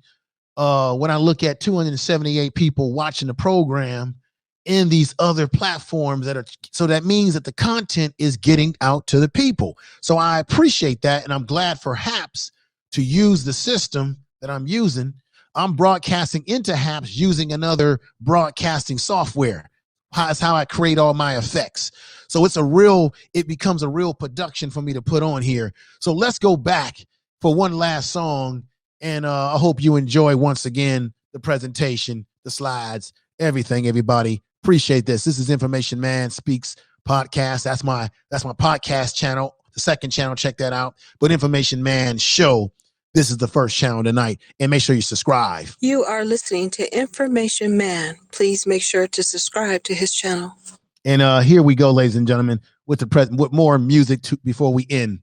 when I look at 278 people watching the program in these other platforms so that means that the content is getting out to the people. So I appreciate that, and I'm glad for Haps to use the system that I'm using. I'm broadcasting into Haps using another broadcasting software. That's how I create all my effects. So it becomes a real production for me to put on here. So let's go back for one last song, and I hope you enjoy once again the presentation, the slides, everything, everybody. Appreciate this. This is Information Man Speaks Podcast. That's my podcast channel. The second channel, check that out. But Information Man Show, this is the first channel tonight. And make sure you subscribe. You are listening to Information Man. Please make sure to subscribe to his channel. And here we go, ladies and gentlemen, with with more music before we end.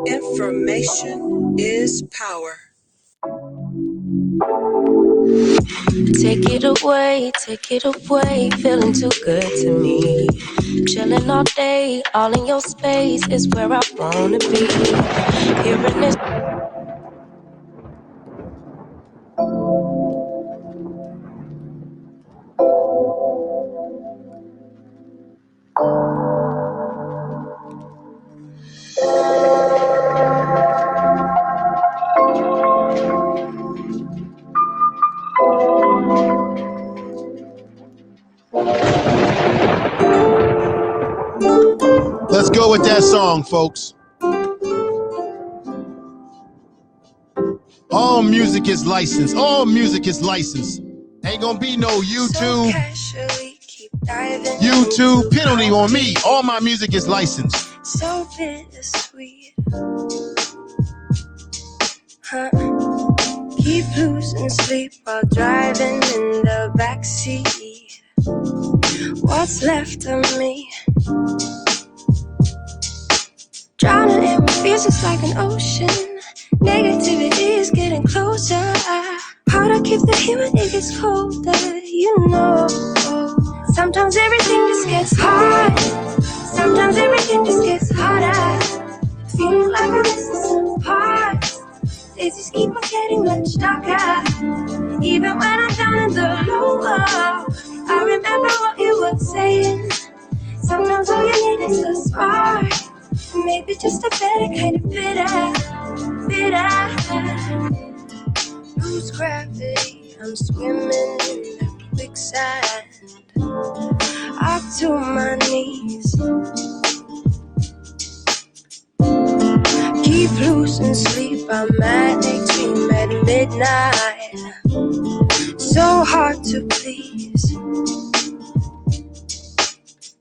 Information is power. Take it away, feeling too good to me. Chilling all day, all in your space is where I wanna be. Hearing this. Let's go with that song, folks. All music is licensed. All music is licensed. Ain't gonna be no YouTube. YouTube penalty on me. All my music is licensed. So bittersweet. Huh? Keep losing sleep while driving in the backseat. What's left of me? Drowning in what feels just like an ocean. Negativity is getting closer. Hard to keep the heat when it gets colder, you know. Sometimes everything just gets hard. Sometimes everything just gets harder. Feeling like I'm missing some parts. Days just keep on getting much darker. Even when I'm down in the lower, I remember what you were saying. Sometimes all you need is a spark. Maybe just a better kind of bitter. Lose gravity, I'm swimming in the quicksand. Up to my knees. Keep losing sleep, I'm manic dream at midnight. So hard to please.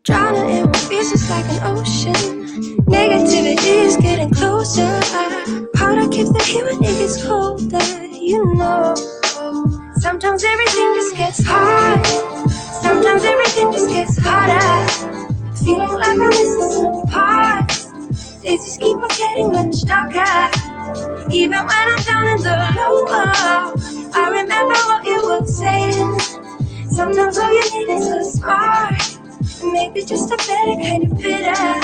Drowning in what feels just like an ocean. Negativity is getting closer. Hard to keep the heat when it gets colder, you know. Sometimes everything just gets hard. Sometimes everything just gets harder. Feeling like I'm missing some parts. Days just keep on getting much darker. Even when I'm down in the lower, I remember what you were saying. Sometimes all you need is a spark. Maybe just a better kind of bitter.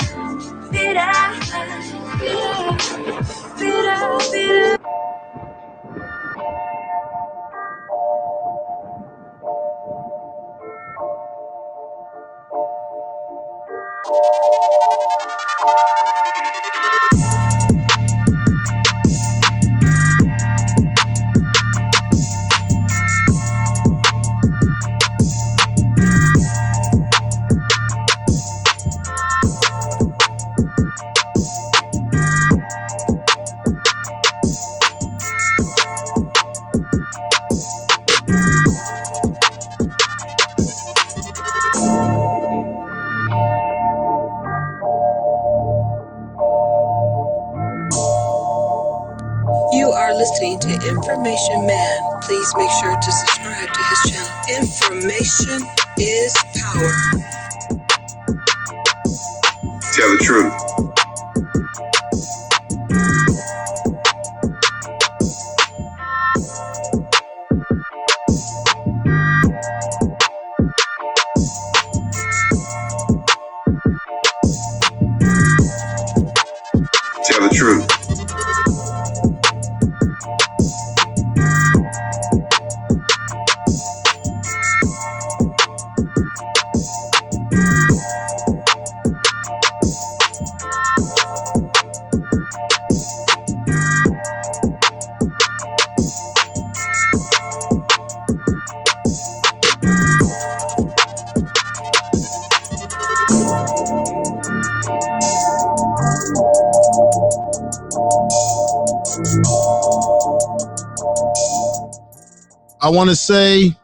You are listening to Information Man. Please make sure to subscribe to his channel. Information is power. Tell the truth. Tell the truth. I want to say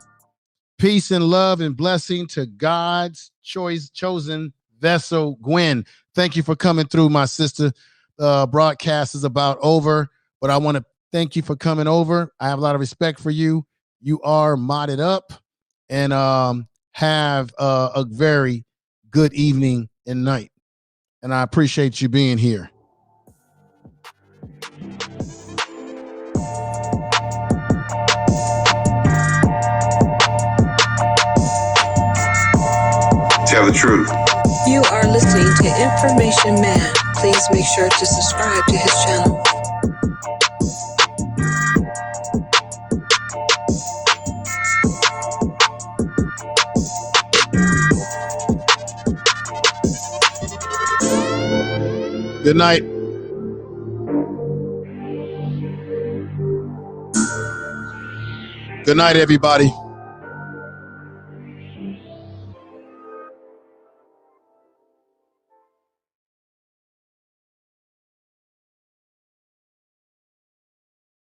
peace and love and blessing to God's chosen vessel, Gwen. Thank you for coming through, my sister. Broadcast is about over, but I want to thank you for coming over. I have a lot of respect for you. You are modded up, and have a very good evening and night. And I appreciate you being here. the truth. You are listening to Information Man. Please make sure to subscribe to his channel. Good night. Good night, everybody.